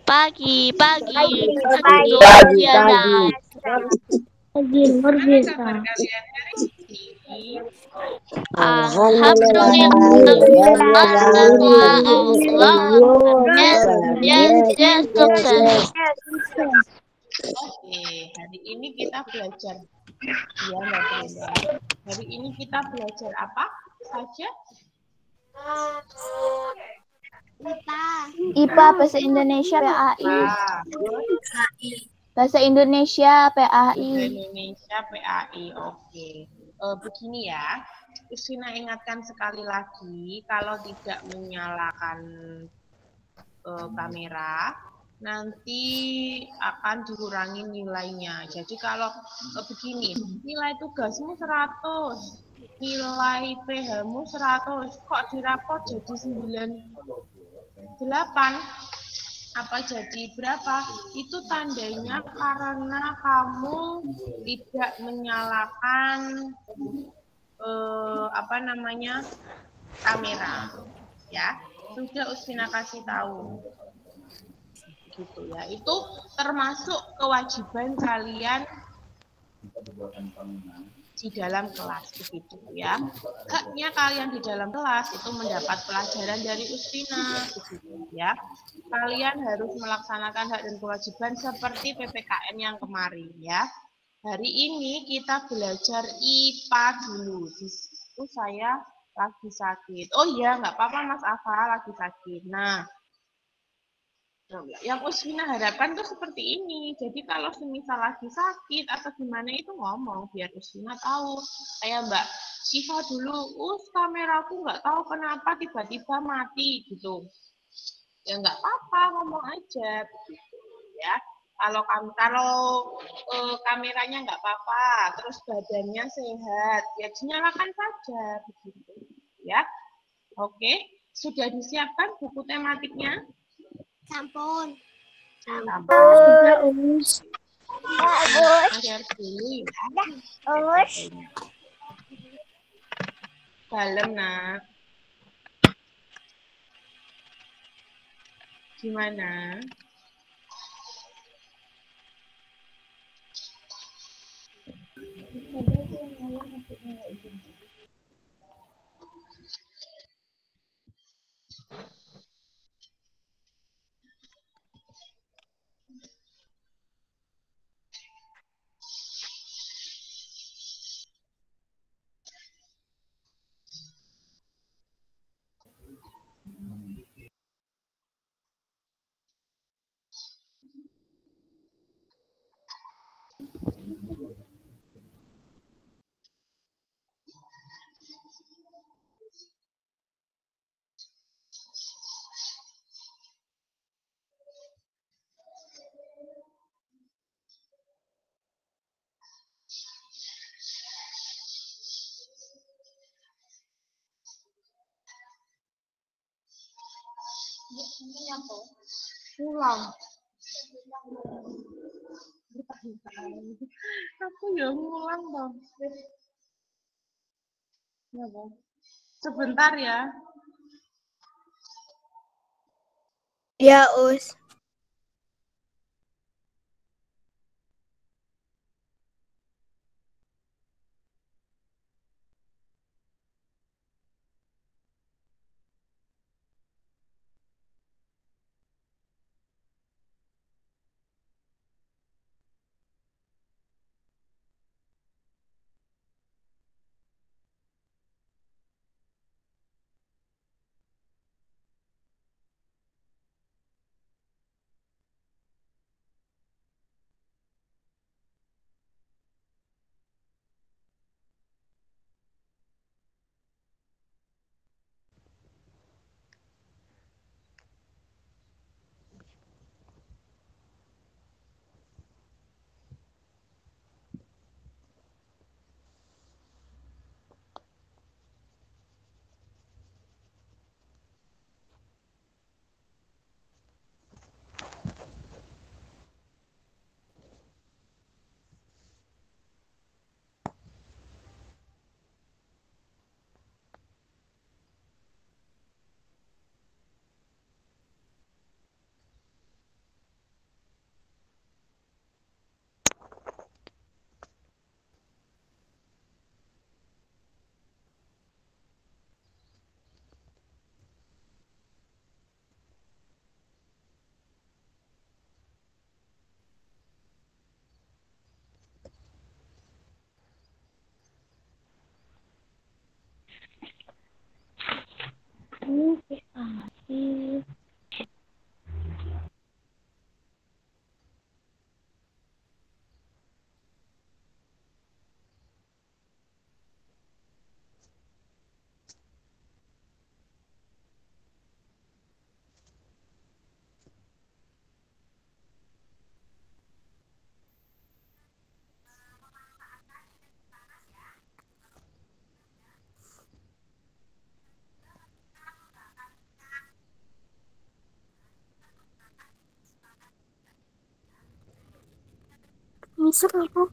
Pagi, pagi, Pagi, pagi, pagi, Diana. pagi, Gimana kabar kalian hari ini? Alhamdulillah, semua Allah. Yes, yes, yes, sukses. Oke, hari ini kita belajar. Ya, Mbak Brenda. Hari ini kita belajar apa saja? IPA Bahasa Indonesia PAI. Bahasa Indonesia Bahasa PAI. Indonesia PAI. Oke. Begini ya. Usina ingatkan sekali lagi, kalau tidak menyalakan kamera, nanti akan dikurangi nilainya. Jadi kalau begini, nilai tugasmu 100, nilai PH-mu 100, kok dirapot jadi 98? Apa jadi berapa? Itu tandanya karena kamu tidak menyalakan kamera, ya. Sudah Ustina kasih tahu. Gitu ya. Itu termasuk kewajiban kalian di dalam kelas, begitu ya. Haknya kalian di dalam kelas itu mendapat pelajaran dari Ustina, begitu ya. Kalian harus melaksanakan hak dan kewajiban seperti PPKN yang kemarin ya. Hari ini kita belajar IPA dulu. Itu saya lagi sakit. Oh iya, nggak apa-apa Mas Afa lagi sakit. Nah, yang Usmina harapkan tuh seperti ini. Jadi kalau semisal lagi sakit atau gimana itu ngomong biar Usmina tahu. Kayak Mbak Siva dulu, kameraku nggak tahu kenapa tiba-tiba mati gitu. Ya nggak apa-apa, ngomong aja begitu ya. Kalau kameranya nggak apa-apa, terus badannya sehat, ya dinyalakan saja begitu ya. Oke, sudah disiapkan buku tematiknya? Sampun. Ajar dulu ya. Dalam nak. Gimana? Pulang. Aku ya ngulang dong. Ya, Bang. Sebentar ya. Ya, Us. Misal aku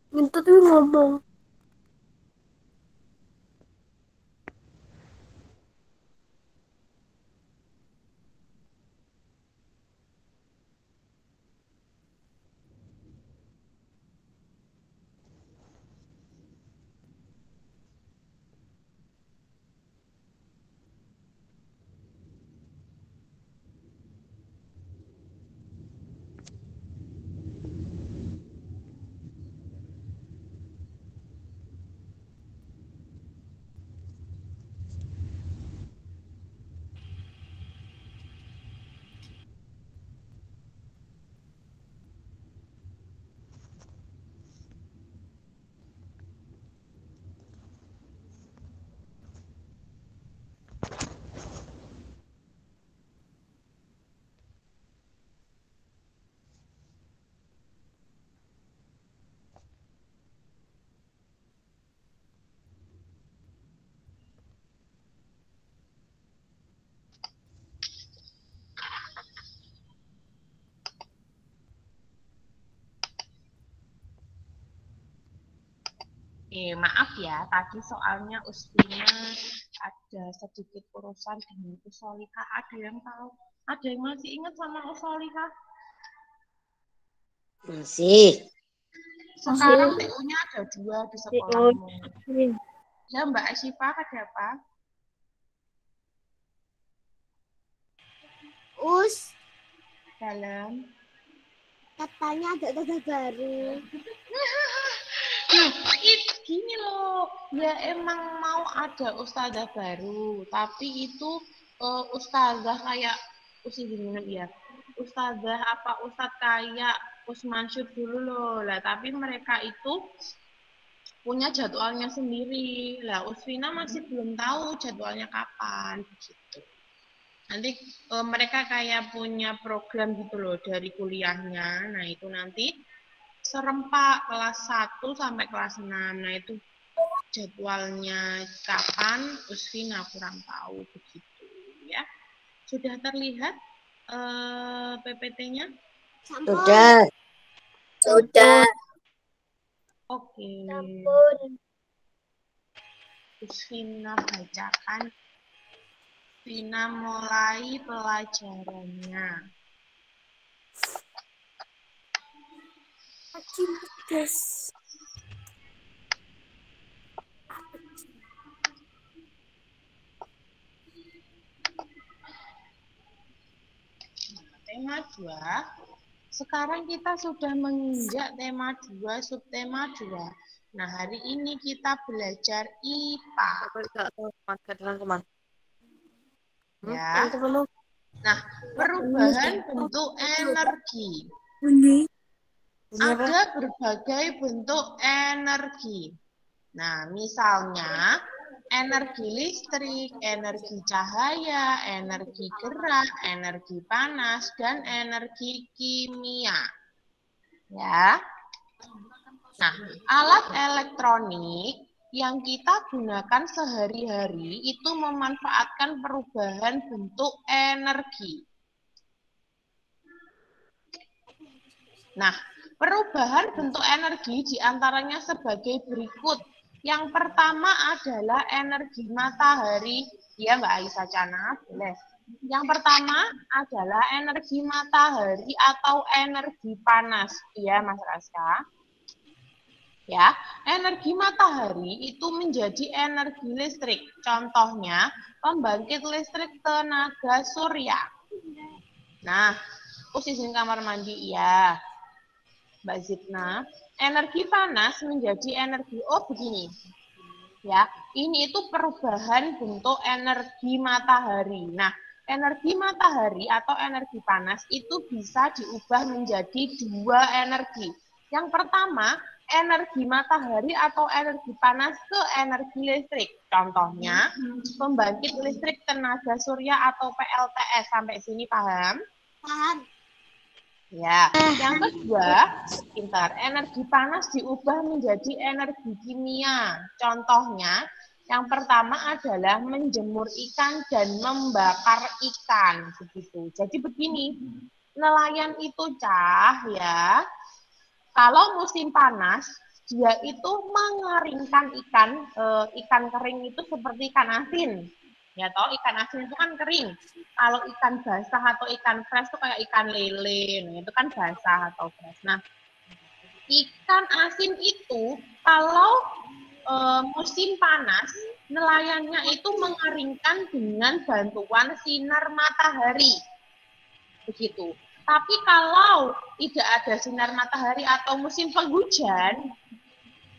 minta tuh ngomong. Maaf ya, tadi soalnya Ustina ada sedikit urusan dengan Usolika. Ada yang tahu? Ada yang masih ingat sama Usolika? Masih. Sekarang TU-nya ada 2 di sekolahmu. Ya, Mbak Asyifa, ada apa? Dalam. Katanya ada dada baru. Gini loh, ya emang mau ada ustazah baru, tapi itu ustazah kayak gimana ya? Ustazah apa ustadz kayak Usmansyur dulu loh. Lah, tapi mereka itu punya jadwalnya sendiri. Lah, Usfina masih belum tahu jadwalnya kapan gitu. Nanti mereka kayak punya program gitu loh dari kuliahnya. Nah, itu nanti serempak kelas 1 sampai kelas 6. Nah, itu jadwalnya kapan Usfina kurang tahu begitu ya. Sudah terlihat PPT-nya? Sudah. Sudah. Oke. Usfina bacakan. Usfina mulai pelajarannya. Tema 2. Sekarang kita sudah menginjak tema 2, subtema 2. Nah, hari ini kita belajar IPA. Ya. Nah, perubahan bentuk energi. Ada berbagai bentuk energi. Nah, misalnya energi listrik, energi cahaya, energi gerak, energi panas, dan energi kimia. Ya. Nah, alat elektronik yang kita gunakan sehari-hari itu memanfaatkan perubahan bentuk energi. Nah, perubahan bentuk energi diantaranya sebagai berikut. Yang pertama adalah energi matahari. Ya, Mbak Aisyah Cana, boleh. Yang pertama adalah energi matahari atau energi panas. Ya, Mas Raska. Ya, energi matahari itu menjadi energi listrik. Contohnya, pembangkit listrik tenaga surya. Nah, izin kamar mandi ya. Mbak Zidna, energi panas menjadi energi, begini. Ya, ini itu perubahan bentuk energi matahari. Nah, energi matahari atau energi panas itu bisa diubah menjadi dua energi. Yang pertama, energi matahari atau energi panas ke energi listrik. Contohnya, pembangkit listrik tenaga surya atau PLTS. Sampai sini paham? Paham. Ya, yang kedua, pintar. Energi panas diubah menjadi energi kimia. Contohnya, yang pertama adalah menjemur ikan dan membakar ikan. Begitu. Jadi begini, nelayan itu ya. Kalau musim panas, dia itu mengeringkan ikan. Ikan kering itu seperti ikan asin. Ya toh, ikan asin itu kan kering. Kalau ikan basah atau ikan fresh itu kayak ikan lele, nah, itu kan basah atau fresh. Nah, ikan asin itu kalau musim panas, nelayannya itu mengeringkan dengan bantuan sinar matahari. Begitu. Tapi kalau tidak ada sinar matahari atau musim penghujan,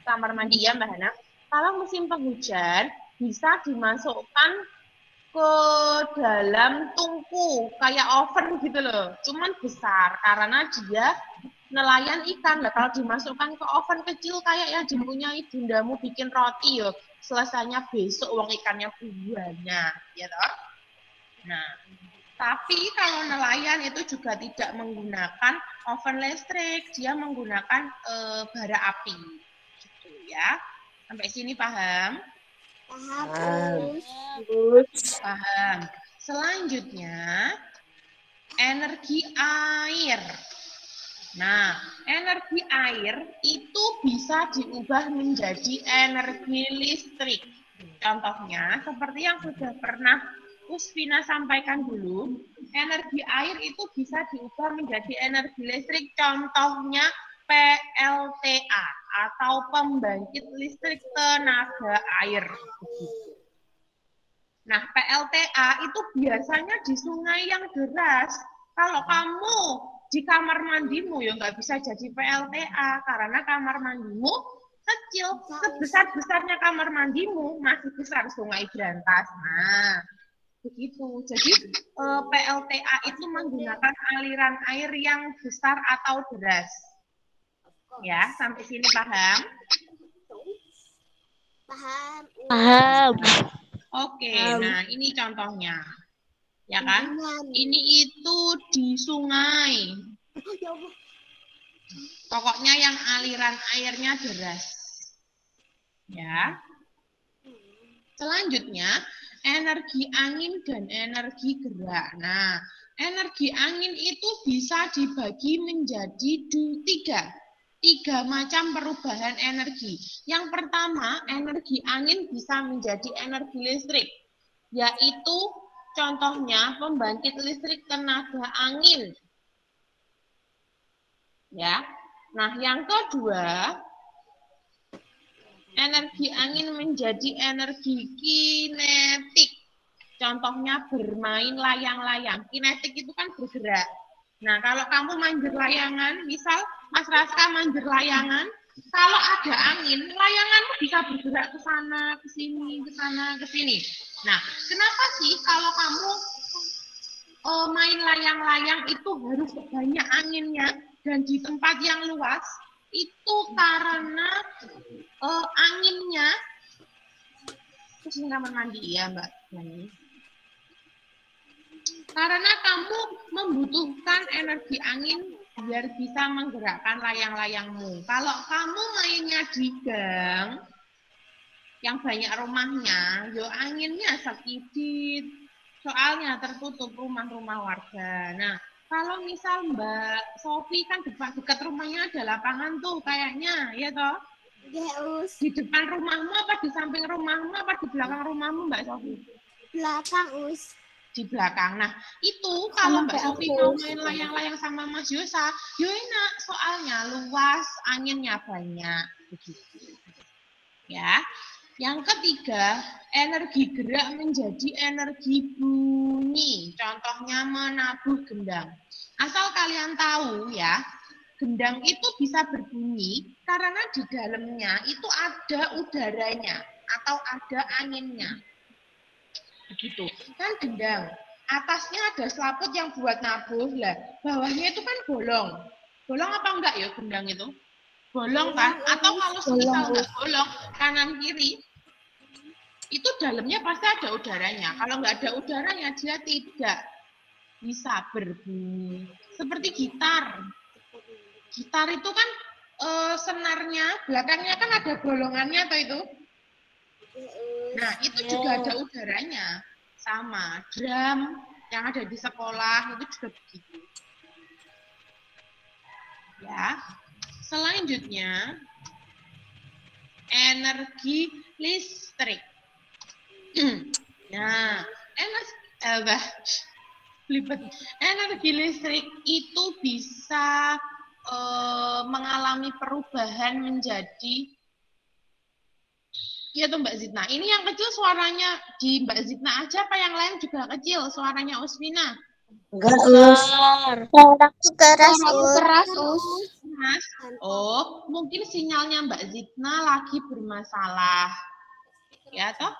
kamar mandi ya Mbak Hana, kalau musim penghujan bisa dimasukkan ke dalam tungku kayak oven gitu loh, cuman besar karena dia nelayan ikan. Nah, kalau dimasukkan ke oven kecil kayak yang dipunyai bundamu bikin roti yo, selesainya besok uang ikannya banyak, ya toh. Nah, tapi kalau nelayan itu juga tidak menggunakan oven listrik, dia menggunakan bara api, gitu ya. Sampai sini paham? Paham. Paham. Selanjutnya, energi air. Nah, energi air itu bisa diubah menjadi energi listrik. Contohnya, seperti yang sudah pernah Usfina sampaikan dulu, energi air itu bisa diubah menjadi energi listrik. Contohnya PLTA atau pembangkit listrik tenaga air. Nah, PLTA itu biasanya di sungai yang deras. Kalau kamu di kamar mandimu ya nggak bisa jadi PLTA karena kamar mandimu kecil. Sebesar-besarnya kamar mandimu masih besar sungai Brantas. Nah, begitu. Jadi PLTA itu menggunakan aliran air yang besar atau deras. Ya, sampai sini paham? Paham. Paham. Oke, nah ini contohnya. Ya kan? Ini itu di sungai. Pokoknya yang aliran airnya deras. Ya. Selanjutnya, energi angin dan energi gerak. Nah, energi angin itu bisa dibagi menjadi tiga macam perubahan energi. Yang pertama, energi angin bisa menjadi energi listrik, yaitu contohnya pembangkit listrik tenaga angin. Ya. Nah, yang kedua, energi angin menjadi energi kinetik. Contohnya bermain layang-layang. Kinetik itu kan bergerak. Nah, kalau kamu manjur layangan, misal Mas Raska manjur layangan, kalau ada angin, layanganmu bisa bergerak ke sana, ke sini, ke sana, ke sini. Nah, kenapa sih kalau kamu main layang-layang itu harus banyak anginnya dan di tempat yang luas? Itu karena anginnya, terus kamar mandi ya Mbak Nani. Karena kamu membutuhkan energi angin biar bisa menggerakkan layang-layangmu. Kalau kamu mainnya di gang, yang banyak rumahnya, yo anginnya sedikit, soalnya tertutup rumah-rumah warga. Nah, kalau misal Mbak Sofi kan dekat rumahnya ada lapangan tuh kayaknya, ya toh? Geus. Di depan rumahmu apa di samping rumahmu apa di belakang rumahmu Mbak Sofi? Belakang, Us. Di belakang. Nah, itu kalau Mbak Sofi mau main layang-layang sama Mas Yosa, yo enak, soalnya luas, anginnya banyak. Begitu. Ya. Yang ketiga, energi gerak menjadi energi bunyi. Contohnya menabuh gendang. Asal kalian tahu ya, gendang itu bisa berbunyi karena di dalamnya itu ada udaranya. atau ada anginnya. Begitu. Kan gendang. Atasnya ada selaput yang buat nabuh. Lah, bawahnya itu kan bolong. Bolong apa enggak ya gendang itu? Bolong kan? Atau kalau semisal enggak bolong, kanan kiri, itu dalamnya pasti ada udaranya. Kalau enggak ada udaranya, dia tidak bisa berbunyi. Seperti gitar. Gitar itu kan senarnya, belakangnya kan ada bolongannya atau itu? Nah, itu juga ada udaranya. Sama. Drum yang ada di sekolah, itu juga begitu. Ya. Selanjutnya, energi listrik. Nah, energi listrik itu bisa mengalami perubahan menjadi, ya tuh Mbak Zidna. Ini yang kecil suaranya di Mbak Zidna aja, apa yang lain juga kecil suaranya Usfina? Enggak, Us. Keras, Keras, Us. Mas, oh mungkin sinyalnya Mbak Zidna lagi bermasalah, ya toh?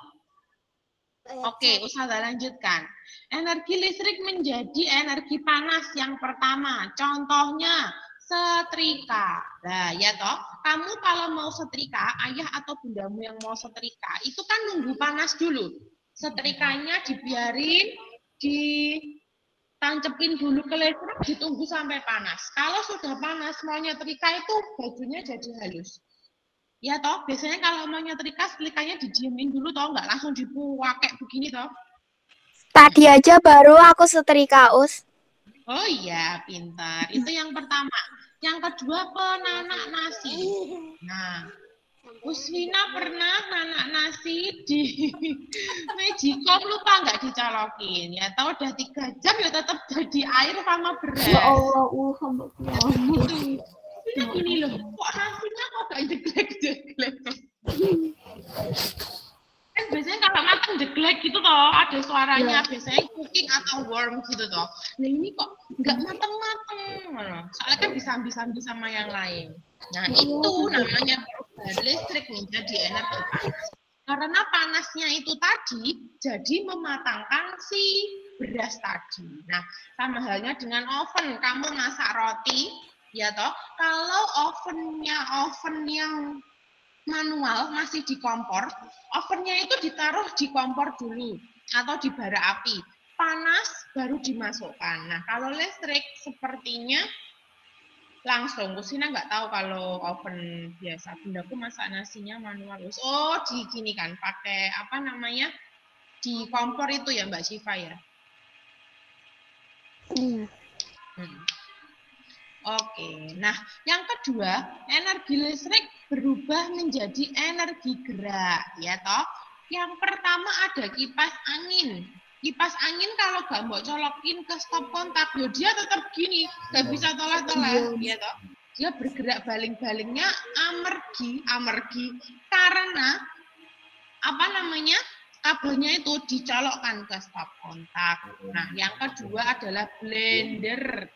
Oke, usaha lanjutkan. Energi listrik menjadi energi panas yang pertama. Contohnya setrika. Nah, ya toh, kamu kalau mau setrika, ayah atau bundamu yang mau setrika, itu kan nunggu panas dulu. Setrikanya dibiarin, ditancepin dulu ke listrik, ditunggu sampai panas. Kalau sudah panas, mau nyetrika itu bajunya jadi halus. Ya toh, biasanya kalau mau nyetrika, setrikanya didiemin dulu toh, nggak langsung dipakai begini toh. Tadi aja baru aku setrika, Us. Oh iya, pintar. Itu yang pertama. Yang kedua, penanak nasi. Nah, Uswina pernah nanak nasi di Magicom, lupa nggak dicolokin. Ya tahu udah 3 jam ya tetap jadi air sama beras. Ya Allah, Gitu. Ini gini loh, kok nasinya kok gak jeglek-jeglek. Kan biasanya kalau makan jeglek gitu toh, ada suaranya, biasanya cooking atau warm gitu toh. Nah ini kok nggak mateng-mateng, soalnya kan disambi-sambi sama yang lain. Nah itu namanya perubahan listrik menjadi energi panas. Karena panasnya itu tadi, jadi mematangkan si beras tadi. Nah sama halnya dengan oven, kamu masak roti, ya toh, kalau ovennya oven yang manual masih di kompor, ovennya itu ditaruh di kompor dulu atau di bara api, panas baru dimasukkan. Nah kalau listrik sepertinya langsung. Kusina nggak tahu kalau oven biasa. Bundaku masak nasinya manual. Oh di gini kan, pakai apa namanya, di kompor itu ya Mbak Syifa ya. Oke, nah yang kedua, energi listrik berubah menjadi energi gerak, ya toh. Yang pertama ada kipas angin. Kipas angin kalau nggak mau colokin ke stop kontak, ya dia tetap gini, nggak bisa tolak-tolak, ya toh. Dia bergerak baling-balingnya amergi karena apa namanya, kabelnya itu dicolokkan ke stop kontak. Nah, yang kedua adalah blender.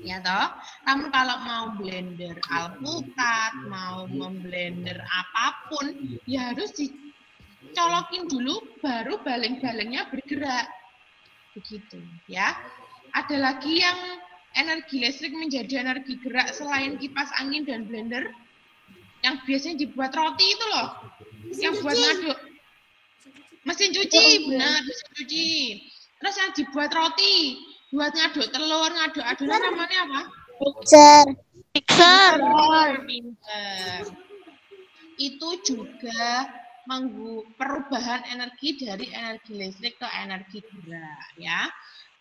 Ya toh, kamu kalau mau blender alpukat, mau memblender apapun, ya harus dicolokin dulu, baru baling-balingnya bergerak. Begitu, ya. Ada lagi yang energi listrik menjadi energi gerak selain kipas angin dan blender? Yang biasanya dibuat roti itu loh, yang buat ngaduk. Mesin cuci, benar, mesin cuci. Terus yang dibuat roti, buat ngaduk telur, ngaduk adonan namanya apa? Mixer. Itu juga perubahan energi dari energi listrik ke energi gerak, ya.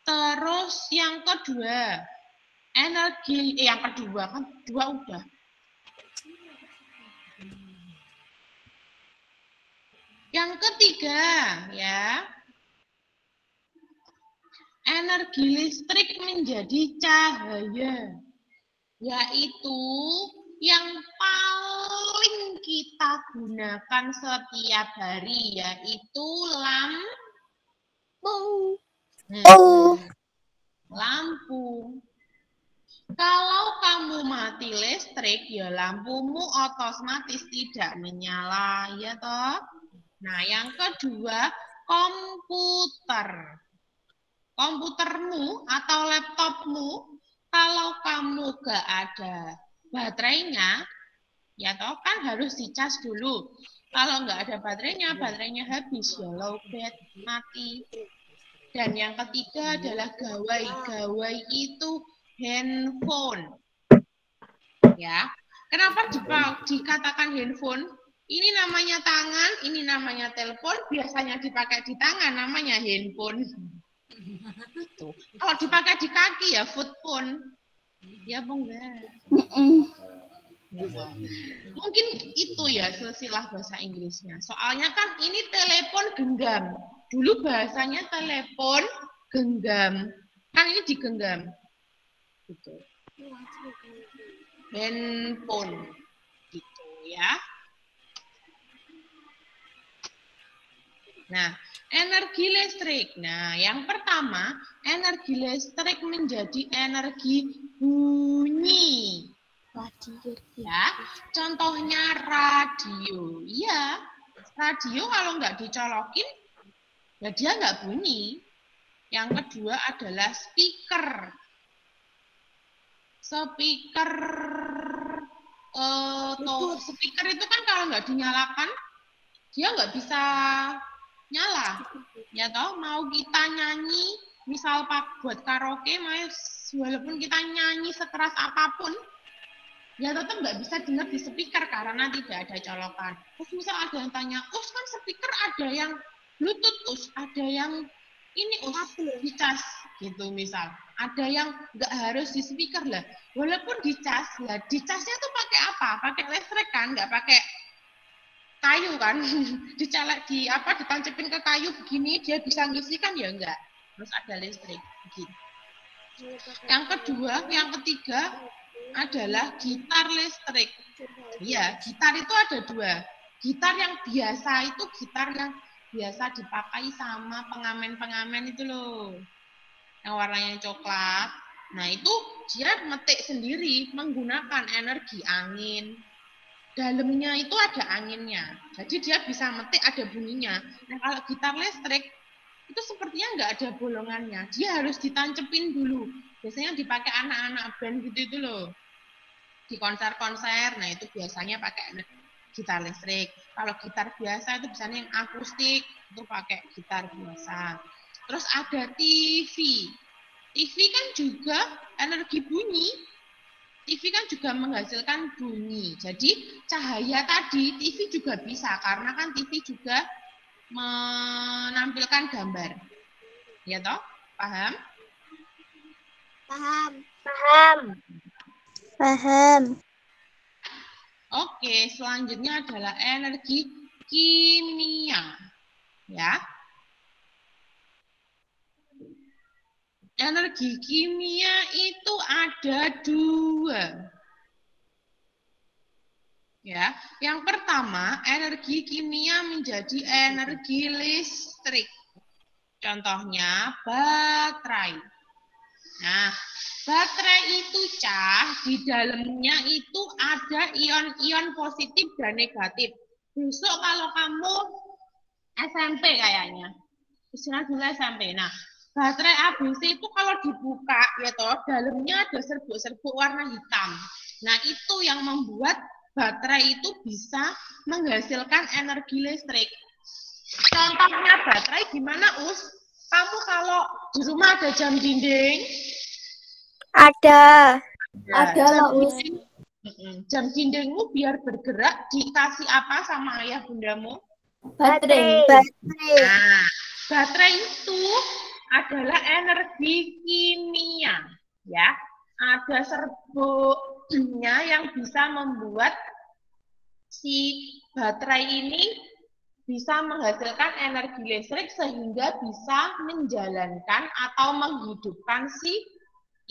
Terus yang kedua, yang kedua kan dua udah. Yang ketiga, ya. Energi listrik menjadi cahaya, yaitu yang paling kita gunakan setiap hari, yaitu lampu. Kalau kamu mati listrik, ya lampumu otomatis tidak menyala, ya toh? Nah, yang kedua, komputer. Komputermu atau laptopmu, kalau kamu gak ada baterainya, ya toh kan harus dicas dulu. Kalau nggak ada baterainya habis, ya lowbat, mati. Dan yang ketiga adalah gawai. Gawai itu handphone. Ya, kenapa dikatakan handphone? Ini namanya tangan, ini namanya telepon. Biasanya dipakai di tangan, namanya handphone. Tuh. Kalau dipakai di kaki ya foot phone. Ya, Bung. Mungkin itu ya silsilah bahasa Inggrisnya. Soalnya kan ini telepon genggam. Dulu bahasanya telepon genggam. Kan ini digenggam. Gitu. Handphone. Gitu ya. Nah, energi listrik. Nah, yang pertama, energi listrik menjadi energi bunyi. Ya, contohnya radio. Iya, radio kalau nggak dicolokin, ya dia nggak bunyi. Yang kedua adalah speaker. Speaker itu kan kalau nggak dinyalakan, dia nggak bisa nyala. Ya toh, mau kita nyanyi, misal buat karaoke, walaupun kita nyanyi sekeras apapun, ya tetap nggak bisa dengar di speaker karena tidak ada colokan. Terus misal ada yang tanya, kan speaker ada yang Bluetooth, ada yang ini dicas gitu misal. Ada yang nggak harus di speaker lah. Walaupun dicas, lah dicasnya tuh pakai apa? Pakai listrik kan, nggak pakai kayu kan. Ditancapin ke kayu begini dia bisa ngisi kan ya enggak. Terus ada listrik begini. Yang kedua, yang ketiga adalah gitar listrik. Iya, gitar itu ada dua. Gitar yang biasa itu gitar yang biasa dipakai sama pengamen-pengamen itu loh. Yang warnanya coklat. Nah, itu dia metik sendiri menggunakan energi angin. Dalamnya itu ada anginnya. Jadi dia bisa metik ada bunyinya. Nah, kalau gitar listrik itu sepertinya nggak ada bolongannya. Dia harus ditancepin dulu. Biasanya dipakai anak-anak band gitu itu loh. Di konser-konser, nah itu biasanya pakai gitar listrik. Kalau gitar biasa itu biasanya yang akustik, itu pakai gitar biasa. Terus ada TV. TV kan juga energi bunyi. TV kan juga menghasilkan bunyi. Jadi cahaya tadi TV juga bisa karena kan TV juga menampilkan gambar. Ya toh? Paham? Paham. Oke, selanjutnya adalah energi kimia. Ya. Energi kimia itu ada dua. Ya, yang pertama, energi kimia menjadi energi listrik. Contohnya baterai. Nah, baterai itu di dalamnya itu ada ion-ion positif dan negatif. Besok kalau kamu SMP kayaknya, istilah dulu SMP. Nah, baterai ABC itu kalau dibuka ya toh, dalamnya ada serbuk-serbuk warna hitam. Nah, itu yang membuat baterai itu bisa menghasilkan energi listrik. Contohnya baterai gimana, Us? Kamu kalau di rumah ada jam dinding? Ada. Ada lah, Us. Jam dindingmu biar bergerak dikasih apa sama ayah bundamu? Baterai. Nah, baterai itu adalah energi kimia, ya. Ada serbuknya yang bisa membuat si baterai ini bisa menghasilkan energi listrik sehingga bisa menjalankan atau menghidupkan si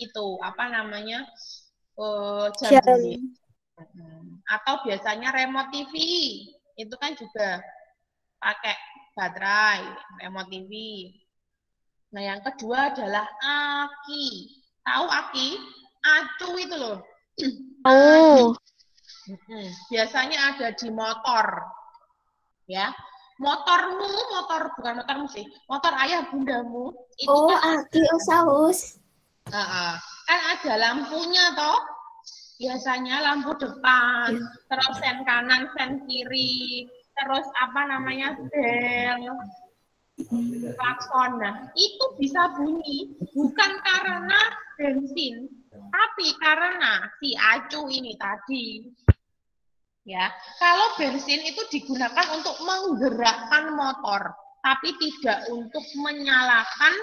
itu apa namanya jam dinding. Atau biasanya remote TV itu kan juga pakai baterai, remote TV. Nah, yang kedua adalah aki. Tahu aki? acu itu loh. Oh. Biasanya ada di motor. Ya. Motormu, bukan motormu sih. Motor ayah bundamu itu kan aki usaus. Kan ada lampunya toh. Biasanya lampu depan, terus sen kanan, sen kiri, terus apa namanya bel, klakson. Nah, itu bisa bunyi bukan karena bensin, tapi karena si acu ini tadi. Ya, kalau bensin itu digunakan untuk menggerakkan motor, tapi tidak untuk menyalakan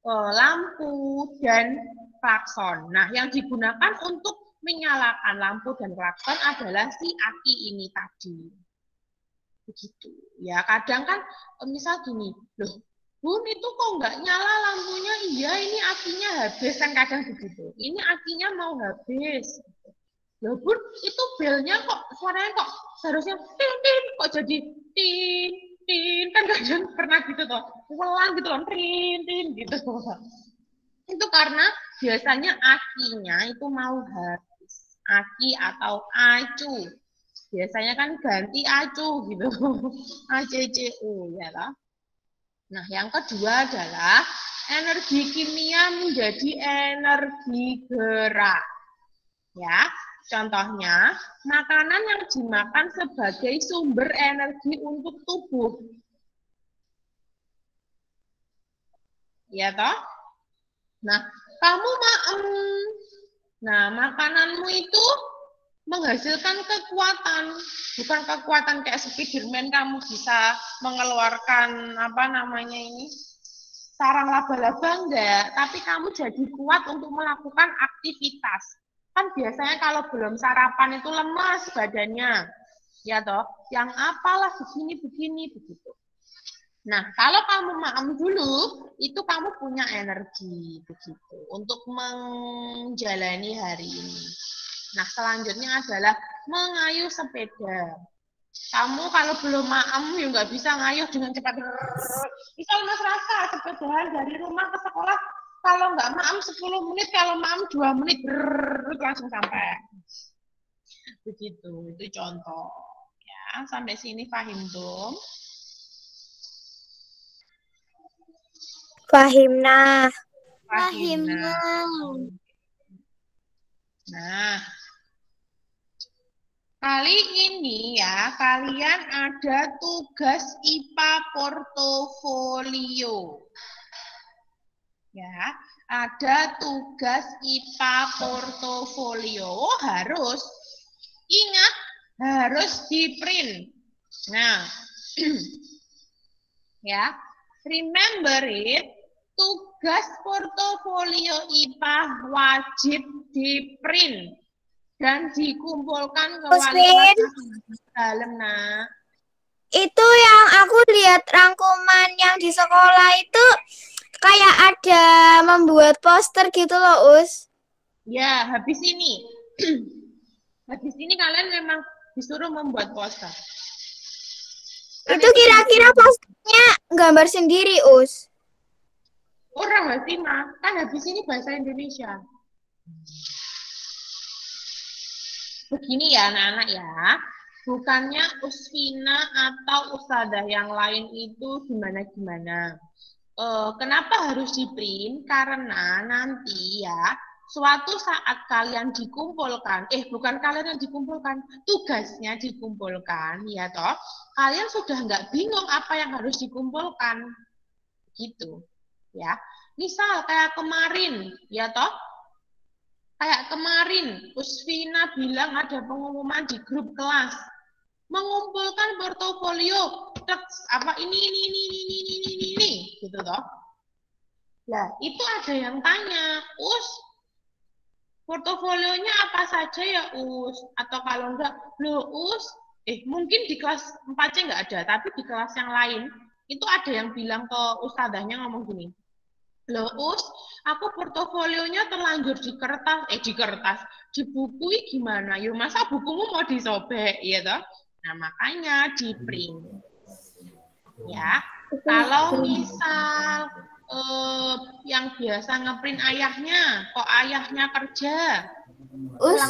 lampu dan klakson. Nah, yang digunakan untuk menyalakan lampu dan klakson adalah si aki ini tadi. Begitu. Ya, kadang kan misal gini, loh, Bun itu kok nggak nyala lampunya? Iya, ini akinya habis kan kadang begitu. Ini akinya mau habis. Loh, Bun, itu belnya kok suaranya kok seharusnya tin tin kok jadi tin tin kan kadang pernah gitu toh. Ulang gitu loh, tin gitu. Itu karena biasanya akinya itu mau habis. Aki atau acu. Biasanya kan ganti acu gitu. ACCU ya lah. Nah, yang kedua adalah energi kimia menjadi energi gerak. Ya, contohnya makanan yang dimakan sebagai sumber energi untuk tubuh. Ya toh? Nah, kamu makananmu itu menghasilkan kekuatan, bukan kekuatan kayak Spiderman kamu bisa mengeluarkan apa namanya ini sarang laba-laba enggak, tapi kamu jadi kuat untuk melakukan aktivitas. Kan biasanya kalau belum sarapan itu lemas badannya, ya toh, yang apalah begini begitu. Nah, kalau kamu maem dulu, itu kamu punya energi begitu untuk menjalani hari ini. Nah, selanjutnya adalah mengayuh sepeda. Kamu kalau belum maem, ya nggak bisa ngayuh dengan cepat. Misal Mas Raka, sepedahan dari rumah ke sekolah, kalau nggak maem 10 menit, kalau maem 2 menit, langsung sampai. Begitu, itu contoh. Ya, sampai sini paham dong? Fahimna. Nah, kali ini ya, kalian ada tugas IPA portofolio. Ya, ada tugas IPA portofolio. Harus ingat, harus di-print. Nah, ya, remember it. Tugas portofolio IPA wajib di-print dan dikumpulkan ke wali dalam. Nah, itu yang aku lihat rangkuman yang di sekolah itu kayak ada membuat poster gitu loh, Us. Ya, habis ini. Habis ini kalian memang disuruh membuat poster. Itu kira-kira posternya gambar sendiri, Us. Orang sih, Ma. Kan habis ini bahasa Indonesia. Begini ya anak-anak ya. Bukannya Usfina atau Ustadzah yang lain itu gimana-gimana. Kenapa harus di-print? Karena nanti ya, suatu saat kalian dikumpulkan, bukan kalian yang dikumpulkan, tugasnya dikumpulkan, ya toh, kalian sudah nggak bingung apa yang harus dikumpulkan. Gitu. Ya, misal kayak kemarin, ya toh, kayak kemarin Usfina bilang ada pengumuman di grup kelas, mengumpulkan portofolio, apa ini, gitu toh. Nah, itu ada yang tanya, Us, portofolionya apa saja ya Us? Atau kalau enggak, loh Us, mungkin di kelas 4C enggak ada, tapi di kelas yang lain, itu ada yang bilang ke ustadzahnya ngomong gini, loh Us, aku portofolionya terlanjur di kertas, di buku gimana? Yuk masa bukumu mau disobek, ya toh? Nah makanya di print. Ya, kalau misal yang biasa ngeprint ayahnya? Kok ayahnya kerja?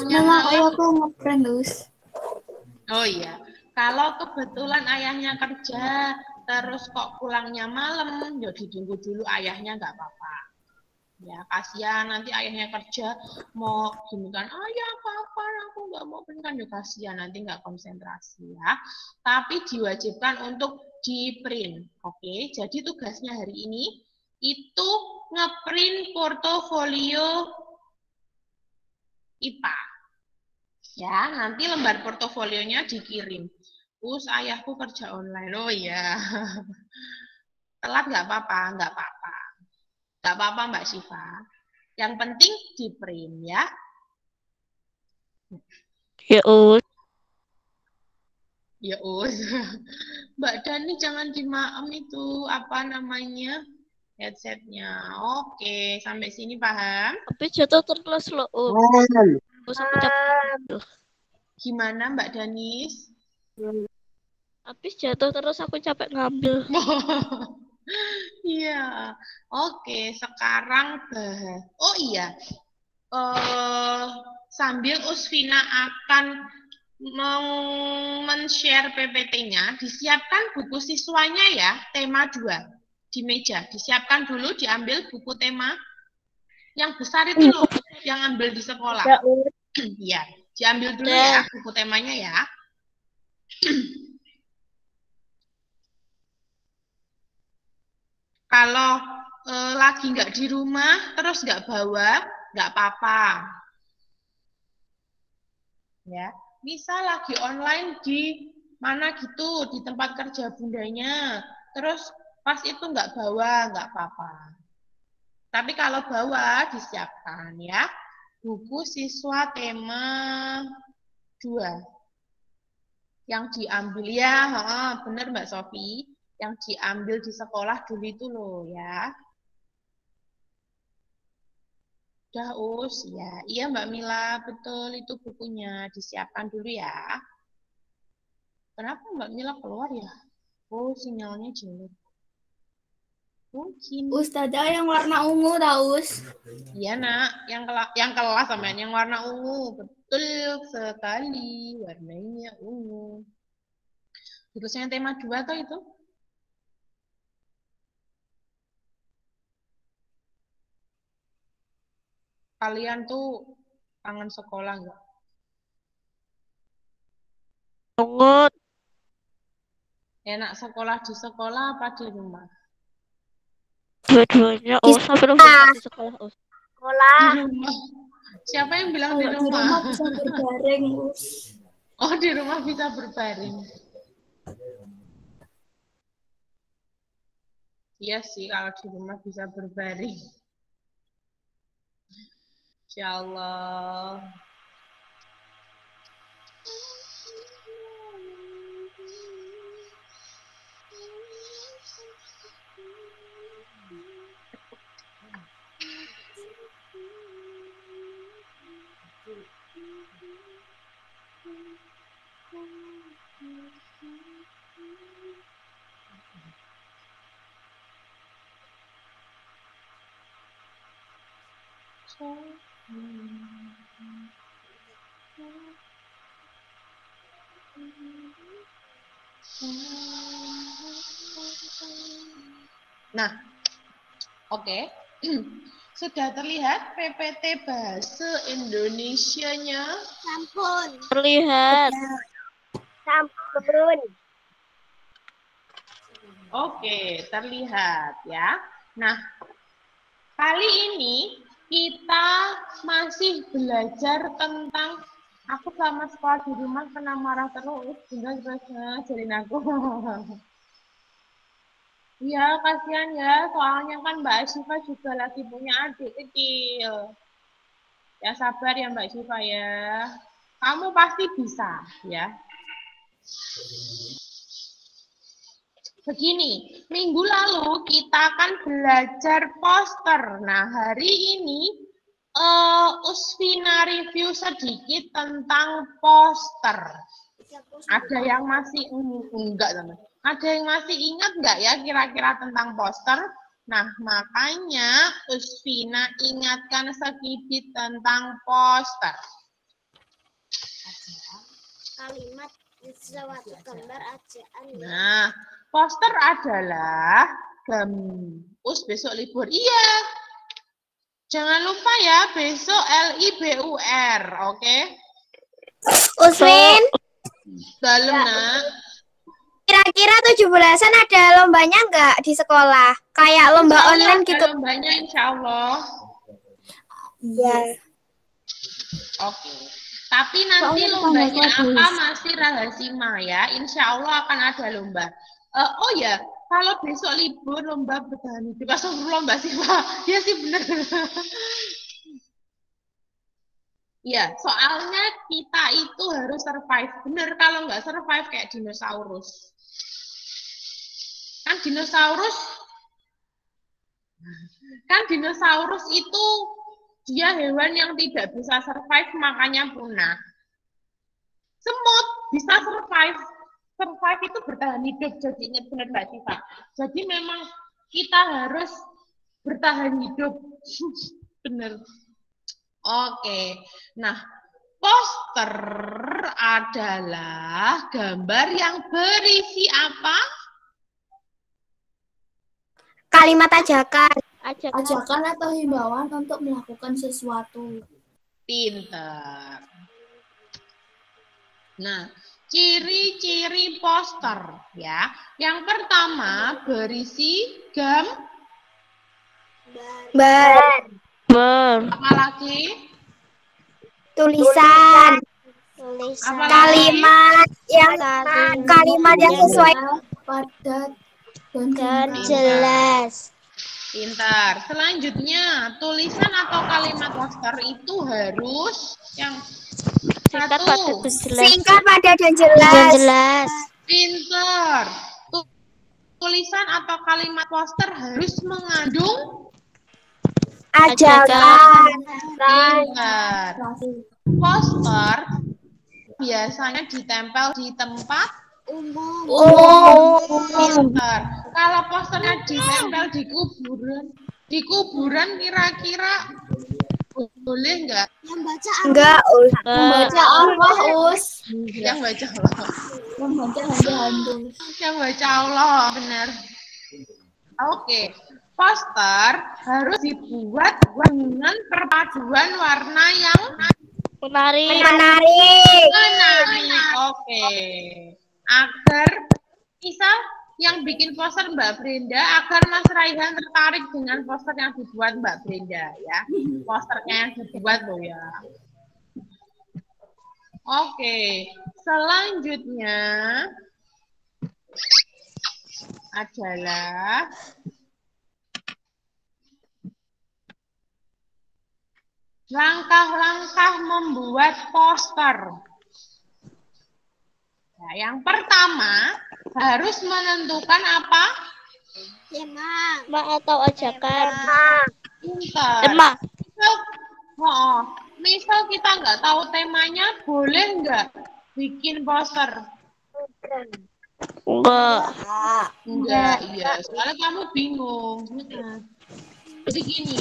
Memang ayahku ngeprint, Us. Oh iya, kalau kebetulan ayahnya kerja, terus kok pulangnya malam, ya ditunggu dulu ayahnya nggak apa-apa. Ya, kasihan nanti ayahnya kerja, mau gini kan, ayah kapan aku nggak mau print kan, ya kasihan nanti nggak konsentrasi ya. Tapi diwajibkan untuk di-print. Oke, jadi tugasnya hari ini itu ngeprint portofolio IPA. Ya, nanti lembar portofolionya dikirim. Us, ayahku kerja online. Oh iya. Telat nggak apa-apa, nggak apa-apa. Nggak apa-apa Mbak Syifa. Yang penting di print ya. Ya, Us. Ya Us. Mbak Dani jangan dimaem itu apa namanya headsetnya. Oke, sampai sini paham? Tapi jatuh terus loh, Us. Us aku capek. Gimana Mbak Danis? Habis jatuh terus aku capek ngambil. Iya. Oke, sekarang bahas. Oh iya. Sambil Usfina akan men-share PPT-nya, disiapkan buku siswanya ya, tema 2 di meja. Disiapkan dulu, diambil buku tema yang besar itu loh, yang ambil di sekolah. Iya, diambil dulu ya buku temanya ya. Kalau lagi nggak di rumah, terus nggak bawa, nggak apa-apa. Ya, misal lagi online di mana gitu, di tempat kerja bundanya, terus pas itu nggak bawa, nggak apa-apa. Tapi kalau bawa, disiapkan ya. Buku siswa tema 2. Yang diambil ya, bener Mbak Sofi. Yang diambil di sekolah dulu itu loh ya. Udah Us, ya. Iya Mbak Mila, betul itu bukunya. Disiapkan dulu ya. Kenapa Mbak Mila keluar ya? Oh, sinyalnya jelek. Mungkin. Ustazah yang warna ungu tahu, Us. Iya nak, yang kelas sama yang warna ungu. Betul sekali, warnanya ungu. Tulisnya tema 2 toh itu? Kalian tuh kangen sekolah nggak? Banget. Enak sekolah di sekolah apa di rumah? Dua-duanya. Oh, sampai di sekolah. Oh. Di rumah. Siapa yang bilang di Kalau rumah? di rumah bisa berbaring, Us. Oh, di rumah bisa berbaring. Iya sih, kalau di rumah bisa berbaring. Insya Allah. Nah, oke. Sudah terlihat PPT Bahasa Indonesianya? Sampun. Terlihat. Sampun. Oke, terlihat ya. Nah, kali ini kita masih belajar tentang aku selama sekolah di rumah kena marah terus, tinggal ngajarin aku. Iya, kasihan ya, soalnya kan Mbak Syifa juga lagi punya adik kecil. Ya sabar ya Mbak Syifa ya. Kamu pasti bisa ya. Begini, minggu lalu kita akan belajar poster. Nah, hari ini Usfina review sedikit tentang poster. Ada yang masih enggak teman? Ada yang masih ingat nggak ya kira-kira tentang poster? Nah, makanya Usfina ingatkan sedikit tentang poster. Kalimat suatu gambar ajaan. Nah, poster adalah besok libur. Iya. Jangan lupa ya, besok LIBUR, oke? Uswin, Dalam, Nak. kira-kira 17-an ada lombanya nggak di sekolah? Kayak lomba Insya Allah online ada gitu. lombanya, insya Allah. Ya. Oke. Tapi nanti lombanya apa masih rahasia ya. Insya Allah akan ada lomba. Oh ya, kalau besok libur lomba bertahan hidup. Lomba sih, Pak. Ya sih benar. Ya, soalnya kita itu harus survive. Benar, kalau nggak survive kayak dinosaurus. Kan dinosaurus itu dia hewan yang tidak bisa survive, makanya punah. Semut bisa survive. Survive itu bertahan hidup, jadi ingat benar Mbak Siva. Jadi memang kita harus bertahan hidup. Benar. Oke. Nah, poster adalah gambar yang berisi apa? Kalimat ajakan. Ajakan atau himbauan untuk melakukan sesuatu. Pinter. Nah, ciri-ciri poster ya. Yang pertama berisi Bar. apa lagi? Tulisan. Apa Kalimat yang sesuai. Padat Dan jelas. Pintar. Selanjutnya, tulisan atau kalimat poster itu harus yang satu. Singkat, padat, dan jelas. Pintar. Tulisan atau kalimat poster harus mengandung Ajakan. pintar. Poster biasanya ditempel di tempat umum. pintar. Kalau posternya ditempel di kuburan kira-kira boleh nggak? Yang baca Enggak, membaca Allah, Us. Yang baca Allah. Membaca hantu-hantu. Yang baca Allah, benar. Oke. Poster harus dibuat dengan perpaduan warna yang Menarik. Oke. Agar misal yang bikin poster Mbak Brenda, agar Mas Raihan tertarik dengan poster yang dibuat Mbak Brenda ya. Posternya yang dibuat loh ya. Oke. Selanjutnya adalah langkah-langkah membuat poster. Nah, yang pertama harus menentukan apa? tema atau ajakan. Pintar. Misal kita nggak tahu temanya, boleh nggak bikin poster? Enggak, iya. Soalnya kamu bingung. Jadi gini,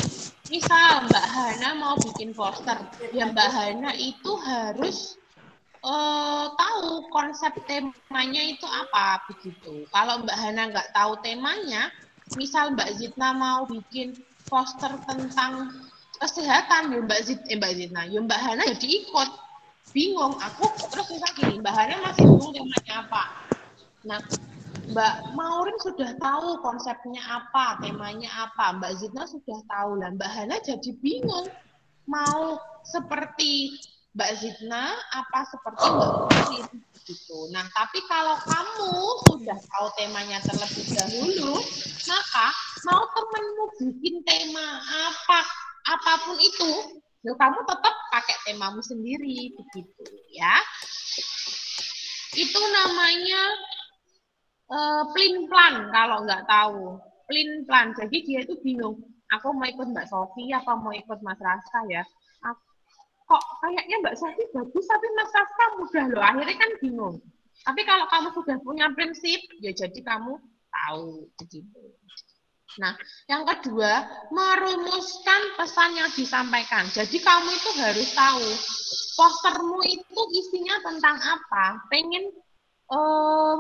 misal Mbak Hana mau bikin poster, ya Mbak Hana itu harus tahu konsep temanya itu apa begitu. Kalau Mbak Hana nggak tahu temanya, misal Mbak Zidna mau bikin poster tentang kesehatan, ya Mbak Hana jadi ikut bingung. Aku terus misal gini, Mbak Hana masih bingung temanya apa. Nah, Mbak Maureen sudah tahu konsepnya apa, temanya apa. Mbak Zidna sudah tahu lah. Mbak Hana jadi bingung mau seperti Mbak Zidna apa seperti Mbak Maureen gitu. Nah, tapi kalau kamu sudah tahu temanya terlebih dahulu, maka mau temenmu bikin tema apapun itu, kamu tetap pakai temamu sendiri begitu ya. Itu namanya plan kalau nggak tahu. Plan. Jadi dia itu bingung. Aku mau ikut Mbak Sofi apa mau ikut Mas Raska ya? Kok kayaknya Mbak Sofi bagus tapi Mas Raska mudah loh. Akhirnya kan bingung. Tapi kalau kamu sudah punya prinsip, ya jadi kamu tahu begitu. Nah, yang kedua, merumuskan pesan yang disampaikan. Jadi kamu itu harus tahu postermu itu isinya tentang apa. Pengen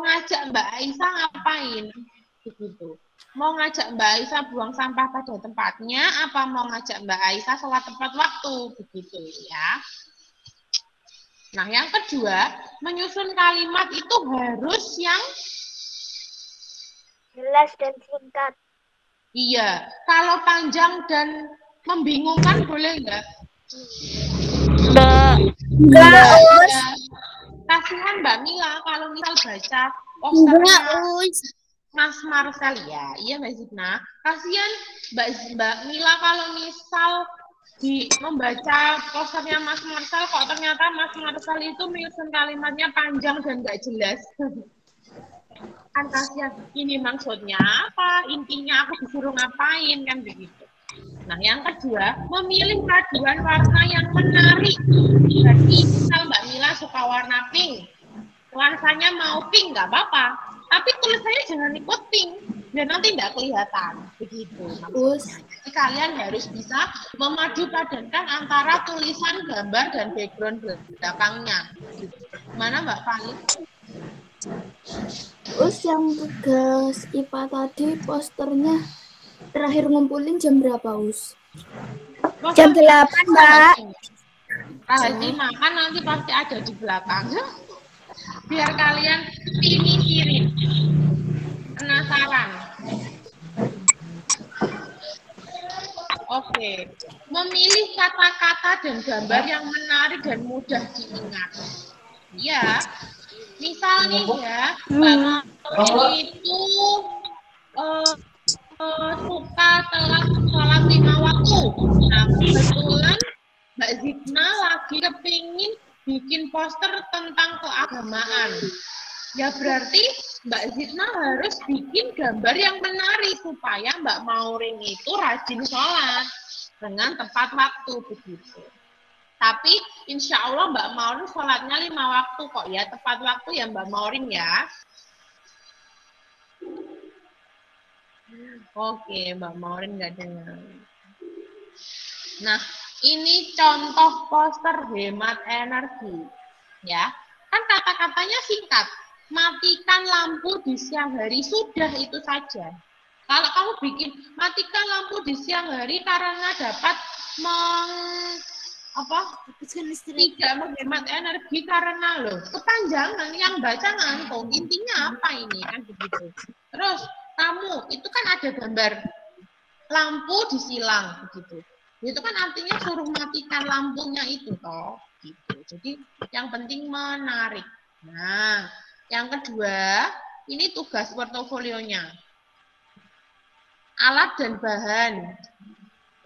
ngajak Mbak Aisyah ngapain? Begitu. Mau ngajak Mbak Aisyah buang sampah pada tempatnya, apa mau ngajak Mbak Aisyah sholat tepat waktu? Begitu ya. Nah, yang kedua, menyusun kalimat itu harus yang Jelas dan singkat. iya. Kalau panjang dan membingungkan boleh nggak? Enggak, Ya. Kasihan Mbak Mila kalau misal baca posternya Mas Marcel ya, iya Mbak Zidna. Kasihan Mbak Mila kalau misal membaca posternya Mas Marcel kok ternyata Mas Marcel itu menyusun kalimatnya panjang dan nggak jelas. Kan kasihan, ini maksudnya apa? Intinya aku disuruh ngapain kan begitu. Nah, yang kedua, memilih paduan warna yang menarik. Jadi, misal Mbak Mila suka warna pink, nuansanya mau pink, nggak apa-apa. Tapi tulisannya jangan ikut pink, biar nanti nggak kelihatan. Begitu. Jadi, kalian harus bisa memadupadankan antara tulisan, gambar, dan background belakangnya. Mana Mbak Fani? Terus yang tugas IPA tadi posternya terakhir ngumpulin jam berapa, Us? Jam 8, Mbak. Jadi makan nanti pasti ada di belakang. Biar kalian pikirin. Penasaran. Oke. Memilih kata-kata dan gambar yang menarik dan mudah diingat. Ya. Misal nih ya, Mbak itu suka telat sholat 5 waktu. Nah, kebetulan Mbak Zidna lagi kepingin bikin poster tentang keagamaan. Ya berarti Mbak Zidna harus bikin gambar yang menarik supaya Mbak Maureen itu rajin sholat dengan tepat waktu begitu. Tapi insya Allah Mbak Maureen sholatnya 5 waktu kok ya, tepat waktu ya Mbak Maureen ya. Oke, Mbak Maureen nggak dengar. Nah, ini contoh poster hemat energi. Ya, kan kata-katanya singkat. Matikan lampu di siang hari, sudah itu saja. Kalau kamu bikin matikan lampu di siang hari karena dapat tidak menghemat energi karena loh kepanjangan yang baca ngantuk. Intinya apa ini kan begitu. Terus kamu itu kan ada gambar lampu disilang begitu. Itu kan artinya suruh matikan lampunya itu toh gitu. Jadi yang penting menarik. Nah, yang kedua, ini tugas portofolionya. Alat dan bahan.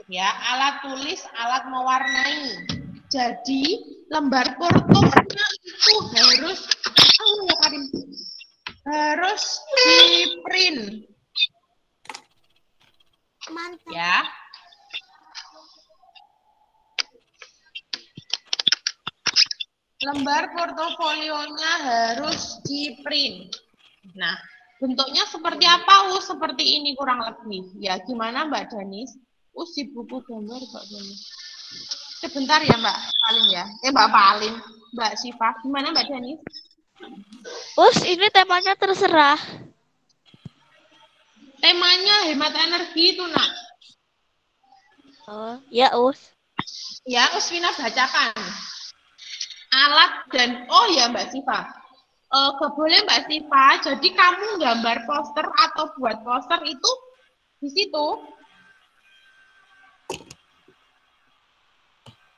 Ya, alat tulis, alat mewarnai. Jadi, lembar portofolionya itu harus di-print. Mantap. Ya. Lembar portofolionya harus di-print. Nah, bentuknya seperti apa? Seperti ini kurang lebih. Ya, gimana Mbak Danis? Si buku gambar Mbak Danis. Sebentar ya Mbak Palin ya. Mbak Palin, Mbak Siva. Gimana Mbak Danis? Ini temanya terserah. Temanya hemat energi itu, Nak. Oh, ya, Ya, Uswina bacakan. Alat dan, oh ya Mbak Siva. Boleh Mbak Siva, jadi kamu gambar poster atau buat poster itu di situ.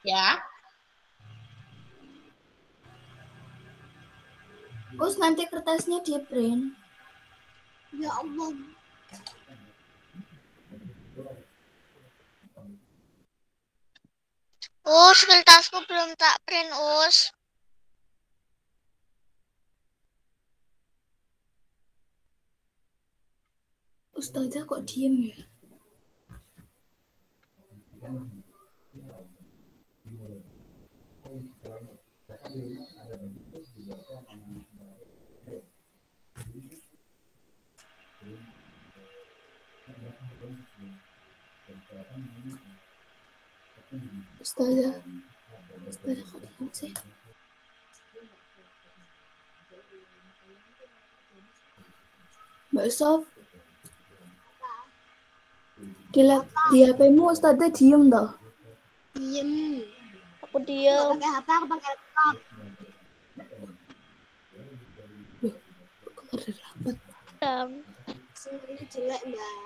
Ya. Nanti kertasnya di print. Ya Allah. Kertasku belum tak print, Ustazah kok diem ya? Ustazah kok diam sih? Mbak Sof, di HP-mu Ustazah diem toh? Diem. Aku diam. Pakai HP, aku pakai laptop. Kok ada rapat? Sinyalnya jelek, Mbak.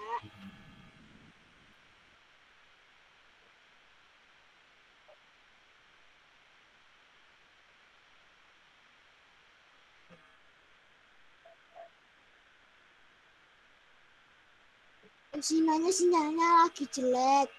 Sinyalnya lagi jelek.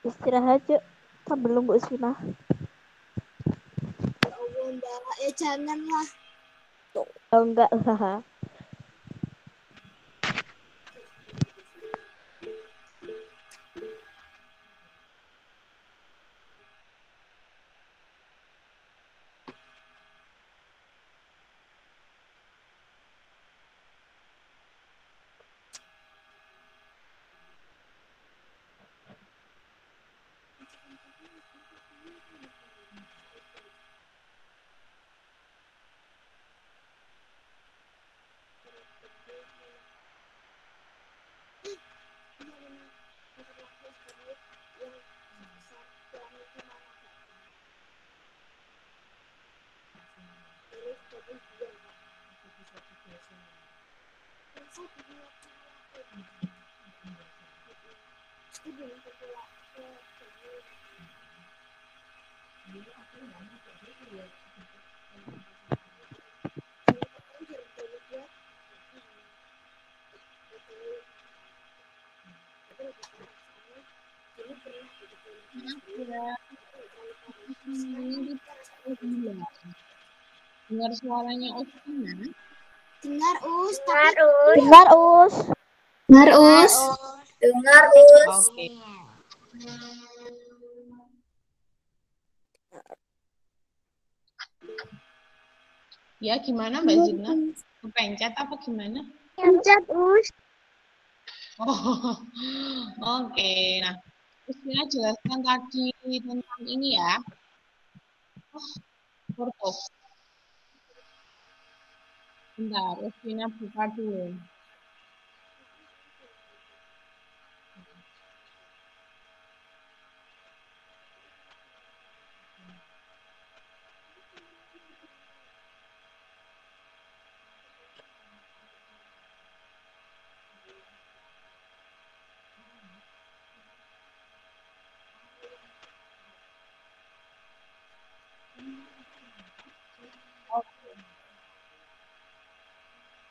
Istirahat yuk sambil nunggu Usfina. Ya Allah, Mbak. Ya janganlah. Oh, enggak lah. Dengar suaranya Usfina? Dengar, Us. Dengar Us. Dengar Us. Dengar, Us. Oke. Ya, gimana Mbak Zina? Kepencet apa gimana? Pencet, Us. Oh, oke. Nah, Usfina jelaskan tadi tentang ini ya. Huruf. Bentar, Usfina buka dulu.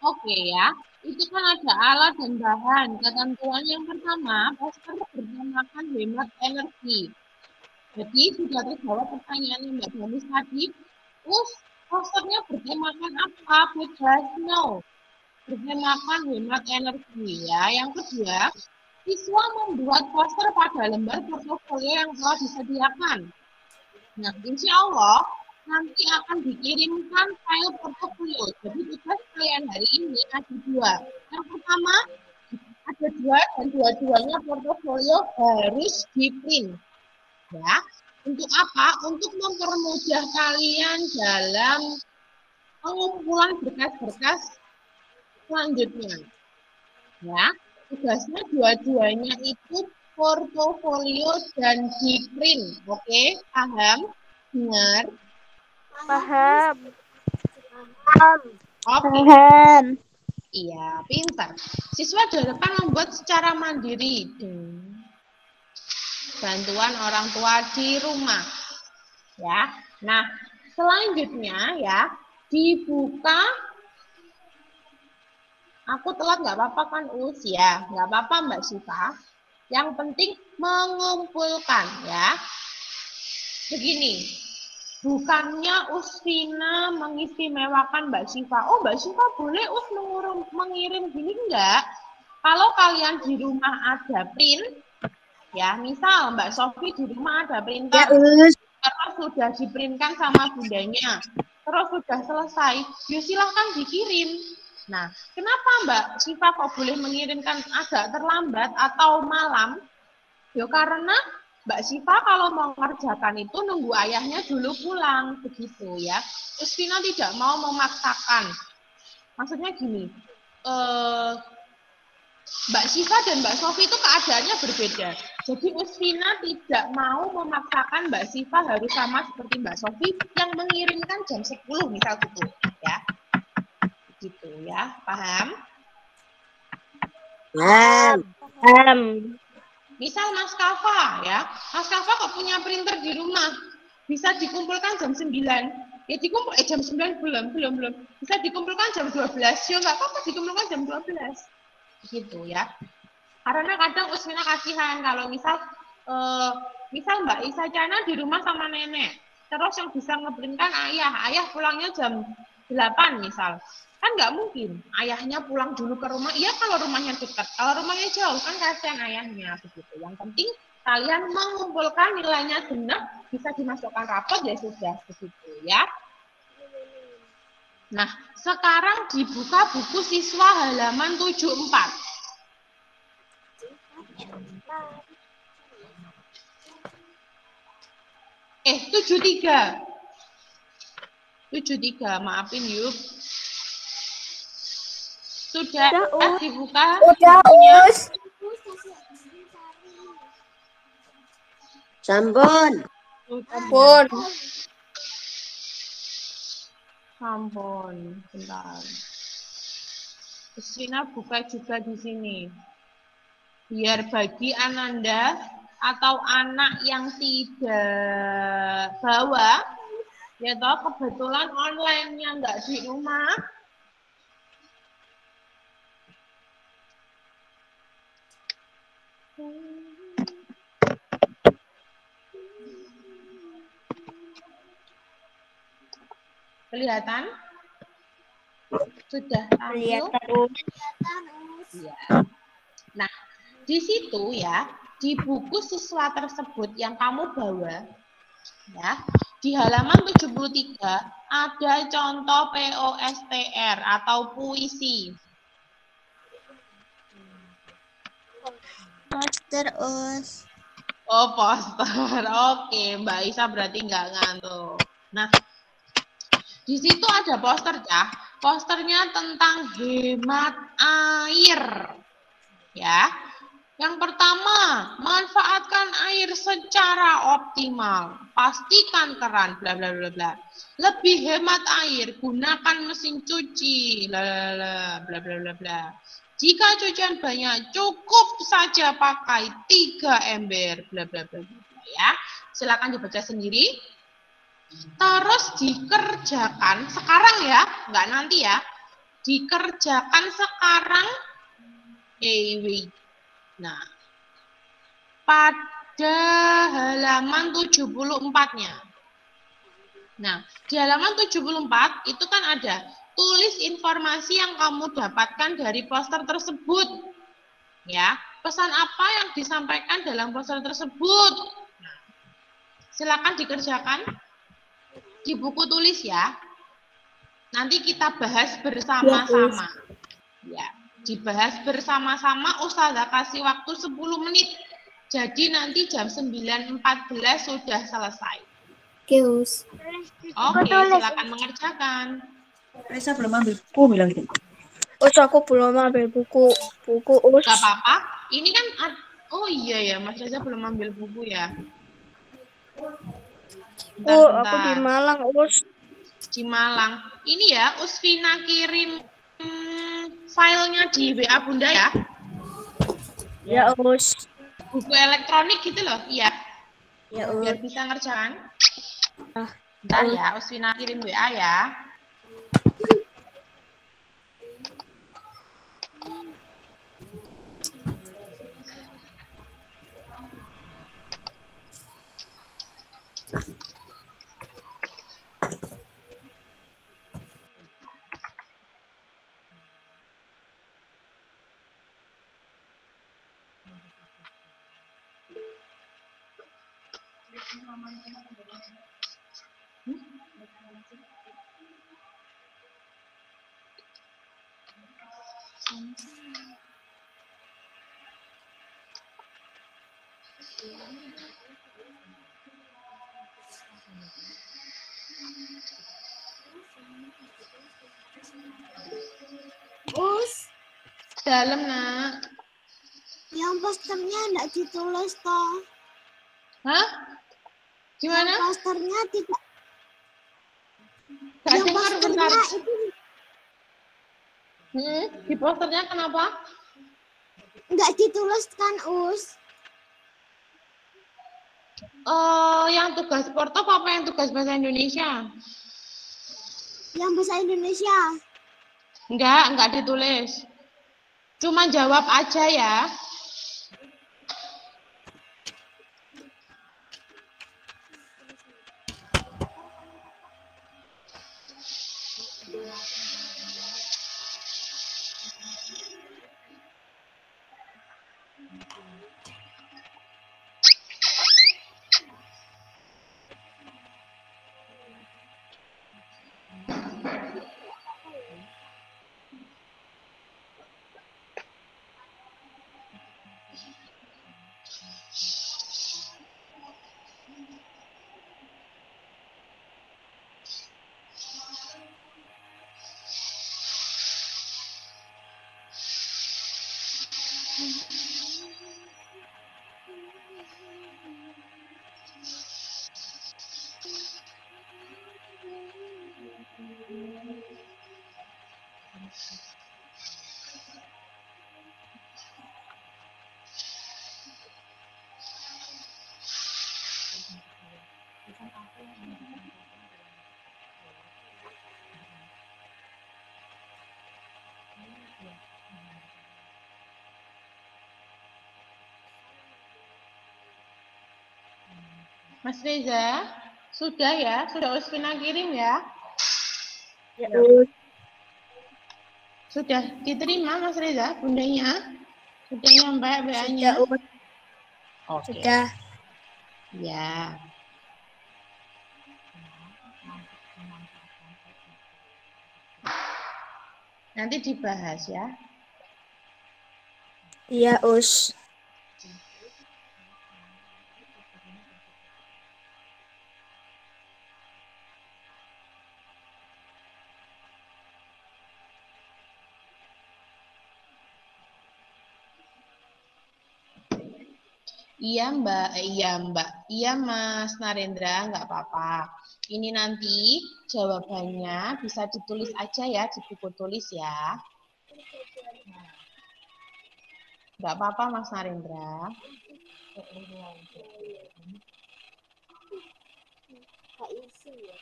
Oke ya, itu kan ada alat dan bahan. Ketentuan yang pertama, poster bertemakan hemat energi. Jadi sudah terjawab pertanyaannya Mbak Danis tadi. Terus posternya bertemakan apa? Bebas no. Bertemakan hemat energi ya. Yang kedua, siswa membuat poster pada lembar portofolio yang telah disediakan. Nah, insya Allah nanti akan dikirimkan file portofolio. Jadi tugas kalian hari ini ada dua. Yang pertama ada dua dan dua-duanya portofolio harus di-print. Ya, untuk apa? Untuk mempermudah kalian dalam pengumpulan berkas-berkas selanjutnya. Ya, tugasnya dua-duanya itu portofolio dan di-print. Oke, paham? Dengar? Paham. Oke. Paham. Iya, pintar. Siswa dapat membuat secara mandiri. Bantuan orang tua di rumah. Ya. Nah, selanjutnya ya, dibuka. Aku telat nggak apa-apa kan, Us? Ya, nggak apa-apa Mbak Syifa. Yang penting mengumpulkan ya. Begini, bukannya Usfina mengistimewakan Mbak Syifa. Oh, Mbak Syifa boleh mengirim gini enggak? Kalau kalian di rumah ada print, Ya, misal Mbak Sofi di rumah ada printer, terus sudah diprintkan sama bundanya, terus sudah selesai, ya silahkan dikirim. Nah, kenapa Mbak Siva kok boleh mengirimkan agak terlambat atau malam? Ya karena Mbak Siva kalau mau mengerjakan itu nunggu ayahnya dulu pulang, begitu ya. Ustina tidak mau memaksakan. Maksudnya gini, Mbak Siva dan Mbak Sofi itu keadaannya berbeda. Jadi Ustina tidak mau memaksakan Mbak Siva harus sama seperti Mbak Sofi yang mengirimkan jam 10 misal gitu, ya. Gitu ya, paham? Paham. Misal Mas Kafa ya, Mas Kafa kok punya printer di rumah, bisa dikumpulkan jam 9. Ya dikumpul jam 9 belum. Bisa dikumpulkan jam 12. Ya nggak apa-apa dikumpulkan jam 12. Gitu ya. Karena kadang Usmina kasihan kalau misal Mbak Isa Cana di rumah sama nenek, terus yang bisa ngeprintkan ayah pulangnya jam 8 misal. Kan nggak mungkin ayahnya pulang dulu ke rumah. Iya kalau rumahnya dekat, kalau rumahnya jauh kan kasihan ayahnya begitu. Yang penting kalian mengumpulkan nilainya genap, bisa dimasukkan rapot ya sudah begitu ya. Nah, sekarang dibuka buku siswa halaman 74. 73. 73, maafin yuk. Sudah dibuka bukunya? Sampun. Sampun, bentar. Ustina buka juga di sini. Biar bagi Ananda atau anak yang tidak bawa, ya toh kebetulan online-nya nggak di rumah, kelihatan? Sudah tampil? Ya. Nah, di situ ya, di buku siswa tersebut yang kamu bawa, ya, di halaman 73 ada contoh POSTR atau puisi. Poster Us. Oh, poster. Oke, Mbak Isa berarti nggak ngantuk. Nah, di situ ada poster ya. Posternya tentang hemat air. Ya. Yang pertama, manfaatkan air secara optimal. Pastikan keran, bla bla bla bla. Lebih hemat air, gunakan mesin cuci, bla bla bla bla bla. Jika cucian banyak, cukup saja pakai 3 ember, bla bla bla bla ya. Silakan dibaca sendiri. Terus dikerjakan sekarang ya, nggak nanti ya. Dikerjakan sekarang. Wait. Nah, pada halaman 74-nya. Nah, di halaman 74 itu kan ada tulis informasi yang kamu dapatkan dari poster tersebut. Ya, pesan apa yang disampaikan dalam poster tersebut? Nah, silakan dikerjakan di buku tulis ya. Nanti kita bahas bersama-sama. Ya, dibahas bersama-sama. Ustazah kasih waktu 10 menit. Jadi nanti jam 9.14 sudah selesai. Oke, silakan mengerjakan. Reza belum ambil buku bilang gitu. Aku belum ambil buku. Gak apa-apa. Ini kan, oh iya ya, Mas Reza belum ambil buku ya. Bentar. Aku di Malang, Di Malang. Ini ya, Usfina kirim filenya di WA Bunda ya. Ya, Buku elektronik gitu loh, iya. Ya, Biar bisa ngerjakan. Ah. Bentar ya, Usfina kirim WA ya. Us, Dalam, Nak. yang posternya enggak ditulis toh. Hah? Yang Gimana? posternya tidak. Gak Yang dengar, bentar. posternya itu Di posternya kenapa? enggak ditulis kan, Us? Yang tugas portop apa yang tugas bahasa Indonesia? Yang bahasa Indonesia. Enggak ditulis. Cuma jawab aja ya. Mas Reza, sudah ya? Sudah Usfina kirim ya? Sudah diterima Mas Reza, bundanya? Sudah nyampe WA-nya? Oke. Sudah. Ya. Nanti dibahas ya. Iya, Us. Iya Mbak, iya Mas Narendra, nggak apa-apa. Ini nanti jawabannya bisa ditulis aja ya di buku tulis ya. Nggak apa-apa Mas Narendra. Kak isi ya.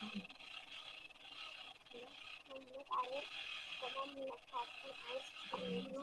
Menurut air, karena melekati air sepenuhnya.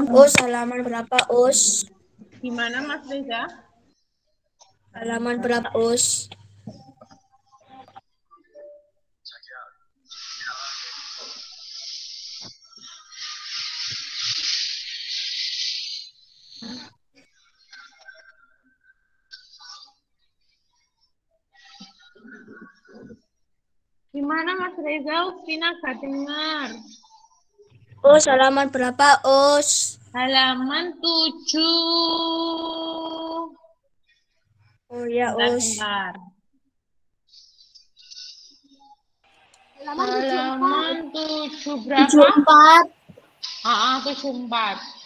Us, halaman berapa, Us? Gimana Mas Reza? Halaman berapa, Us? Gimana Mas Reza? Ustina gak dengar. Us, halaman berapa, Us? Halaman 7. Oh ya, Us. Bentar. Halaman 7. Halaman 7 berapa? 74. 74.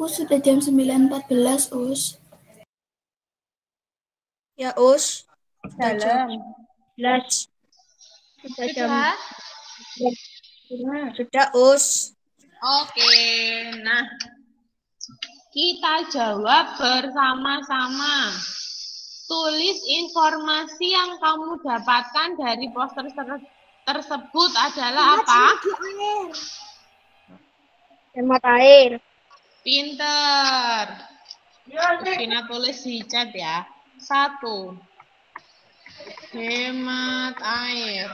Us, sudah jam 9.14, Us. Ya, Us. Sudah jam Dalam. 11. Sudah jam Sudah. Sudah, Us. Oke. Nah, kita jawab bersama-sama. Tulis informasi yang kamu dapatkan dari poster tersebut adalah apa? Hemat air. Pinter. Ustina tulis di chat ya. 1. Hemat air.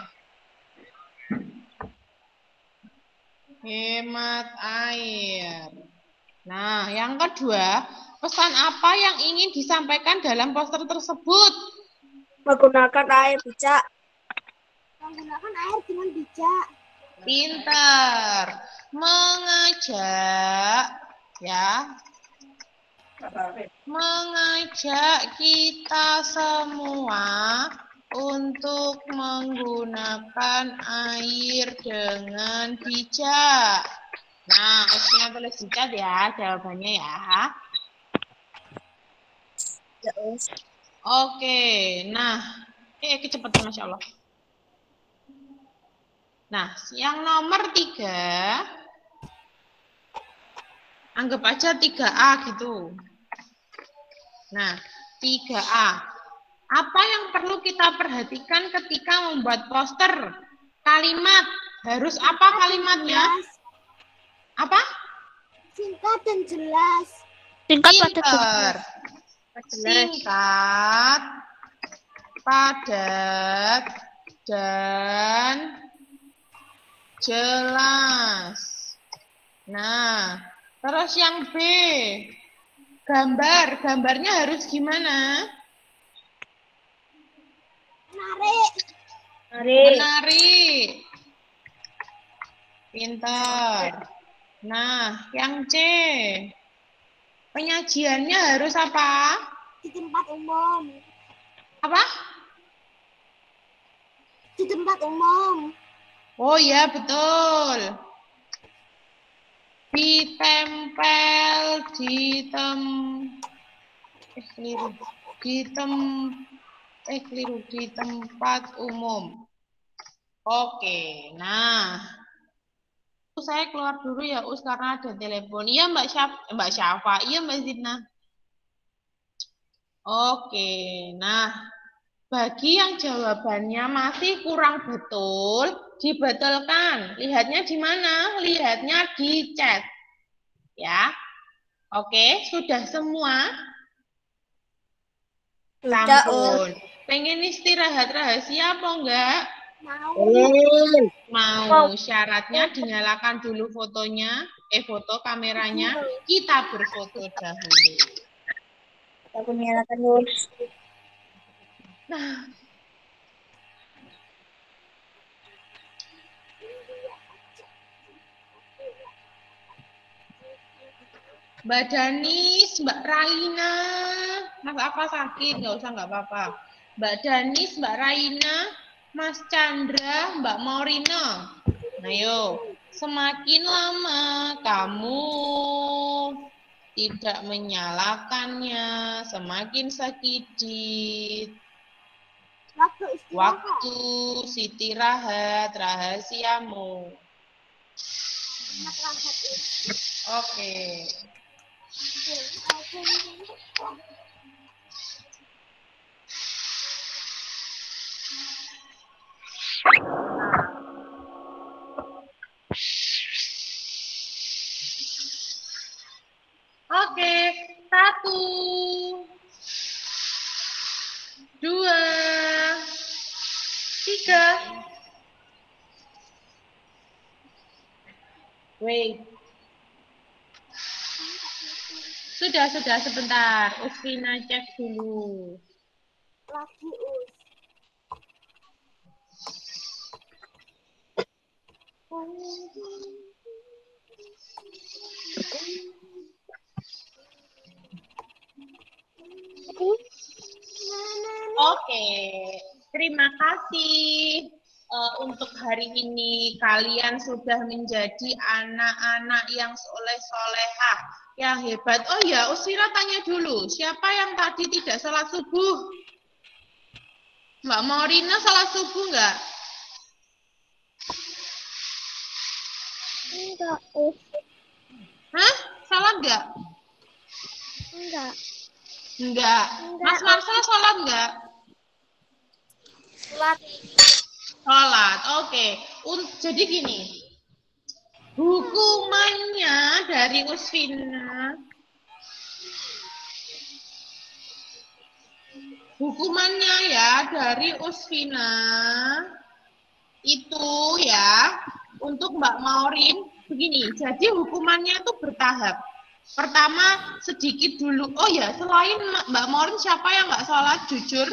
Hemat air. Nah, yang kedua, pesan apa yang ingin disampaikan dalam poster tersebut? Menggunakan air bijak. Menggunakan air dengan bijak. Pinter. Mengajak ya Mengajak kita semua untuk menggunakan air dengan bijak. Nah, Ustina tulis di chat ya jawabannya ya. Oke, nah, kecepatan Masya Allah. Nah, yang nomor 3, anggap aja 3A gitu. Nah, 3A. Apa yang perlu kita perhatikan ketika membuat poster? Kalimat. Harus apa kalimatnya? Apa? Singkat dan jelas. Singkat Pinter. Singkat, padat, dan jelas. Nah, terus yang B. Gambarnya harus gimana? Menarik. Pintar. Nah, yang C. Penyajiannya harus apa? Di tempat umum. Apa? Di tempat umum. Oh ya, betul. Ditempel di tempat umum. Oke, nah. Saya keluar dulu ya, Us, karena ada telepon. Iya, Mbak Syafa. Iya, Mbak Zidna. Oke, nah. Bagi yang jawabannya masih kurang betul, dibetulkan. Lihatnya di mana? Lihatnya di chat. Ya. Oke, sudah semua? Sudah, Sampun. Pengen istirahat rahasia apa enggak? Mau. Syaratnya dinyalakan dulu fotonya, foto kameranya. Kita berfoto dahulu. Aku nyalakan dulu. Nah. Mbak Danis, Mbak Raina, Mas apa sakit? Nggak usah, nggak apa-apa. Mbak Danis, Mbak Raina, Mas Chandra, Mbak Maurina. Nah yuk, semakin lama kamu tidak menyalakannya, semakin sedikit waktu istirahat rahasiamu. Oke. Oke, 1, 2, 3. Wait. Sudah sebentar. Usfina cek dulu. Lagi, Us. Oke, terima kasih. Untuk hari ini kalian sudah menjadi anak-anak yang soleh-solehah, yang hebat. Oh ya, Usfira tanya dulu, siapa yang tadi tidak salat subuh? Mbak Maurina salat subuh enggak? Enggak, Hah? Salat enggak? Enggak. Mas Marsal salat enggak? Sholat, oke. Jadi gini, hukumannya dari Usfina, itu ya, untuk Mbak Maurin, begini, jadi hukumannya itu bertahap. Pertama, sedikit dulu. Oh ya, selain Mbak Maurin, siapa yang nggak sholat, jujur?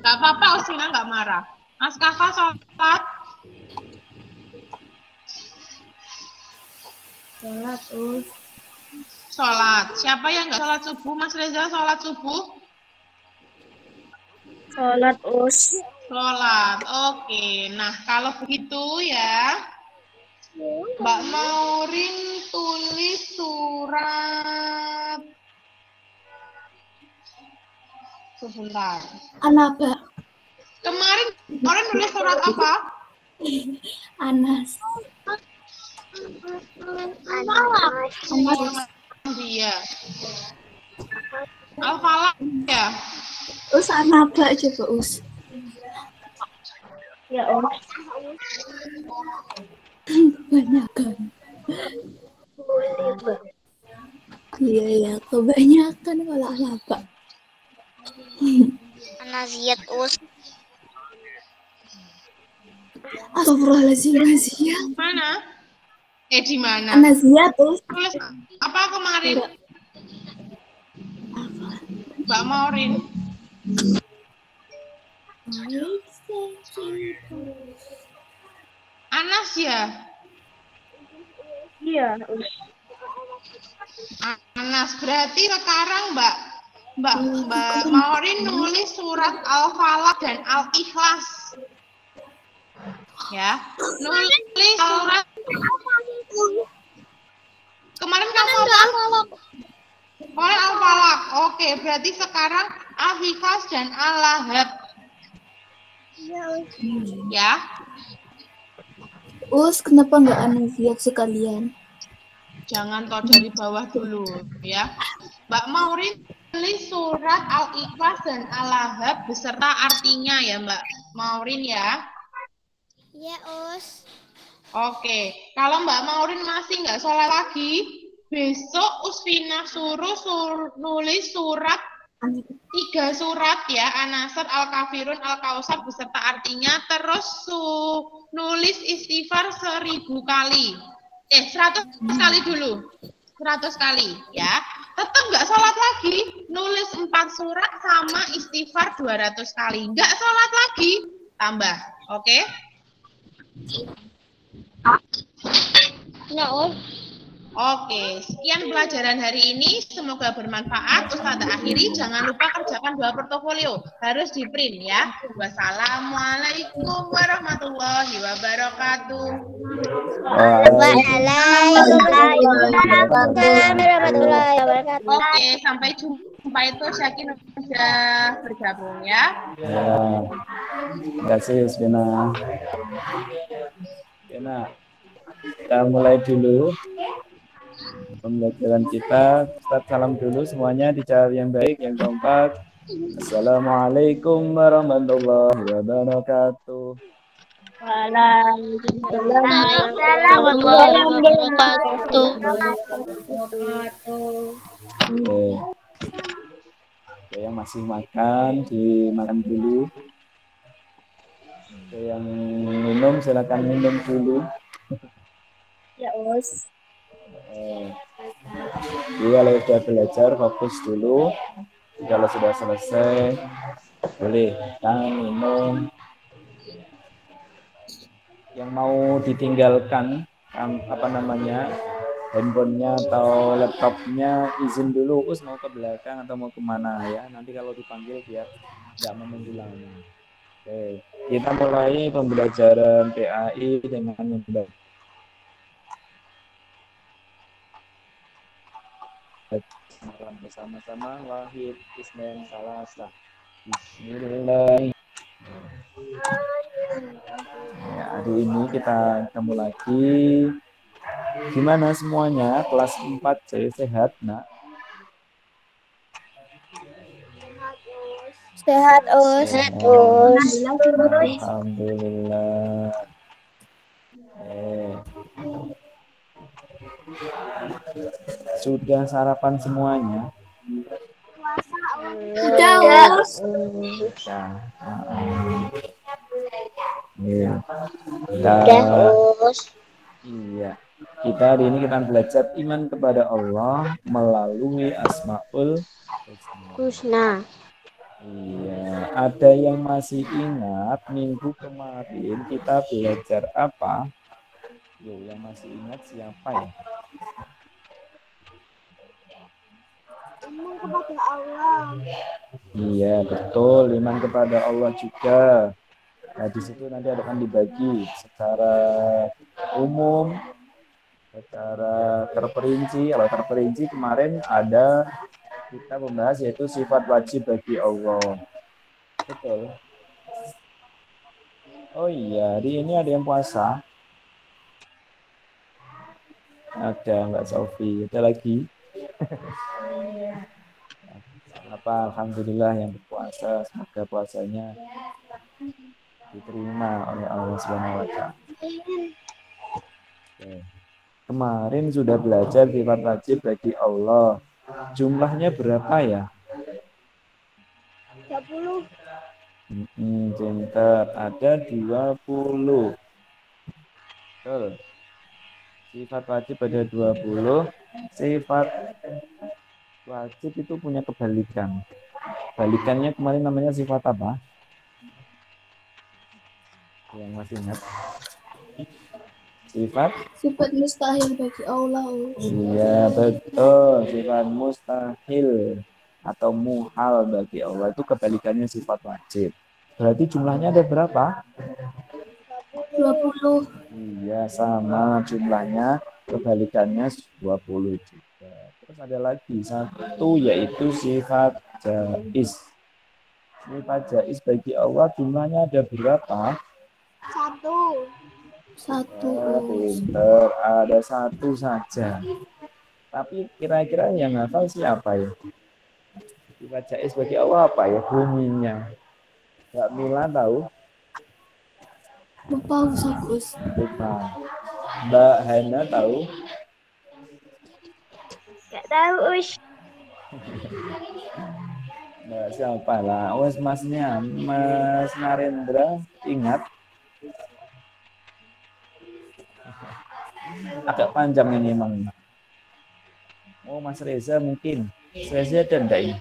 Gak apa-apa, Usfina nggak marah. Mas Kakak sholat? Sholat, Us. Sholat. Siapa yang nggak sholat subuh? Mas Reza sholat subuh? Sholat us. Sholat. Oke. Nah, kalau begitu ya, Mbak Maurin tulis surat. Sebentar. Anaba. Kemarin orang nulis surat apa? Anas. Dia. Al-Falaq ya. Us Anaba coba us. Ya Om. Kebanyakan. Iya ya, kebanyakan kalau Anaba. Naziat us. Astagfirullahaladzim, Naziat. Mana? Di mana? Naziat us. Tulis apa kemarin? Mbak Maurin. Anas ya? Iya us. Anas. Berarti sekarang Mbak Maurin nulis surat Al-Falaq dan Al-Ikhlas. Ya. Nulis surat. Kemarin kamu apa? Oleh Al-Falaq. Oke, berarti sekarang Al-Ikhlas dan Al-Lahab. Ya. Us, kenapa nggak Naziat sekalian? Jangan tahu dari bawah dulu, ya. Mbak Maurin tulis surat Al-Ikhlas dan Al-Lahab beserta artinya ya, Mbak Maurin ya. Iya, Us. Oke, kalau Mbak Maurin masih nggak sholat lagi, besok Usfina suruh nulis surat 3 surat ya, An-Nasr, Al-Kafirun, Al-Kausar beserta artinya, terus nulis istighfar 1000 kali. 100 kali dulu. 100 kali ya. Tetap nggak sholat lagi, nulis 4 surat sama istighfar 200 kali. Nggak sholat lagi, tambah. Oke? Ya Om. Oke, sekian pelajaran hari ini. Semoga bermanfaat. Ustazah akhiri, jangan lupa kerjakan 2 portofolio. Harus di print ya. Wassalamualaikum warahmatullahi wabarakatuh. Waalaikumsalam warahmatullahi wabarakatuh. Oke, sampai jumpa itu Syakin sudah bergabung ya. Ya. Terima kasih Usfina. Nah, kita mulai dulu pembelajaran kita. Ustaz salam dulu semuanya, dicari yang baik, yang kompak. Assalamualaikum warahmatullahi wabarakatuh. Waalaikumsalam warahmatullahi wabarakatuh. Oke, yang masih makan, dimakan dulu. Oke, yang minum silakan minum dulu. Ya Us. Jadi kalau sudah belajar fokus dulu. Kalau sudah selesai boleh makan, minum. Yang mau ditinggalkan handphonenya atau laptopnya izin dulu, Us mau ke belakang atau mau kemana ya. Nanti kalau dipanggil biar tidak menunggu lama. Oke, kita mulai pembelajaran PAI dengan membaca bersama-sama Wahid Ismen Salasa. Bismillah. Ya, hari ini kita ketemu lagi. Gimana semuanya? Kelas 4 C sehat, Nak? Sehat, Us. Sehat Us. Alhamdulillah. Sudah sarapan semuanya? Sudah, Us. Iya. Iya. Kita hari ini kita belajar iman kepada Allah melalui Asmaul Husna. Iya. Ada yang masih ingat minggu kemarin kita belajar apa? Yo, yang masih ingat siapa ya? iman kepada Allah. Iya, betul. Iman kepada Allah juga. Nah, di situ nanti akan dibagi secara umum, secara terperinci. Kalau terperinci kemarin ada kita membahas yaitu sifat wajib bagi Allah. Betul. Oh iya, hari ini ada yang puasa. Ada Mbak Sofi. Ada lagi? Apa? Alhamdulillah yang berpuasa. Semoga puasanya diterima oleh Allah Subhanahu wa Ta'ala. Oke. Kemarin sudah belajar sifat wajib bagi Allah. Jumlahnya berapa ya? 30. Pintar. Ada 20. Betul. Sifat wajib ada 20. Sifat wajib itu punya kebalikan. Balikannya kemarin namanya sifat apa? Yang masih ingat? Sifat mustahil bagi Allah. Iya, betul. Sifat mustahil atau muhal bagi Allah itu kebalikannya sifat wajib. Berarti jumlahnya ada berapa? 20. Iya, sama jumlahnya, kebalikannya 20 juga. Terus ada lagi satu yaitu sifat jaiz. Sifat jaiz bagi Allah jumlahnya ada berapa? 1. Pinter, ada satu saja. Tapi kira-kira yang hafal siapa ya? Sifat jaiz bagi Allah apa ya bunyinya? Mbak Mila tahu? Lupa Gus. Lupa. Mbak Hana tahu? Gak tahu, Us. Mbak siapa lah? Wes masnya, Mas Narendra ingat? Agak panjang ini emang. Oh, Mas Reza mungkin. Mas Reza ada enggak ini?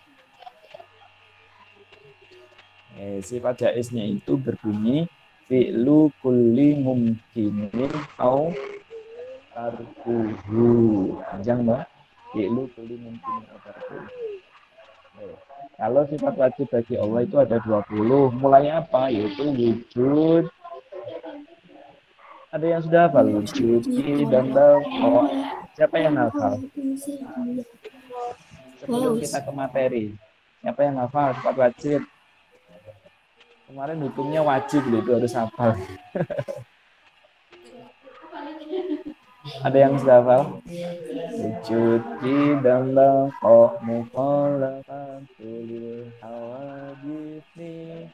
Sifat jaiznya itu berbunyi fi'lu kulli mumkinin au tarkuhu. Panjang, Mbak. Fi'lu kulli mumkinin au tarkuhu. Kalau sifat wajib bagi Allah itu ada 20. Mulai apa? Yaitu wujud. Ada yang sudah hafal? Wujud, dan oh, siapa yang hafal? Sebelum kita ke materi, siapa yang hafal sifat wajib? Kemarin hukumnya wajib loh, itu harus hafal. Ada yang sudah hafal? Wujud dan kok mukhalafatu hawadithi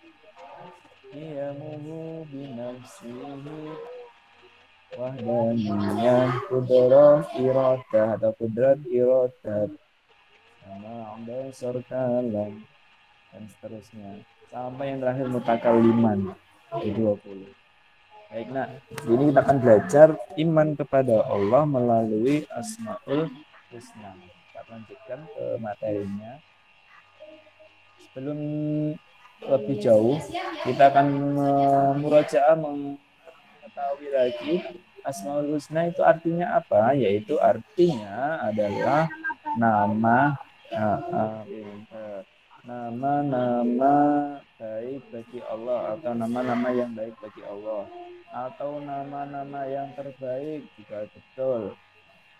iyamuhu binafsihi wahdaniyah kudrat iradah atau kudrat iradat sama besar kalam dan seterusnya sampai yang terakhir mutakalliman di 20. Baik, nah ini kita akan belajar iman kepada Allah melalui Asmaul Husna. Kita lanjutkan ke materinya. Sebelum lebih jauh, kita akan murajaah mengetahui lagi Asmaul Husna itu artinya apa? Yaitu artinya adalah nama-nama baik bagi Allah atau nama-nama yang baik bagi Allah atau nama-nama yang terbaik juga betul.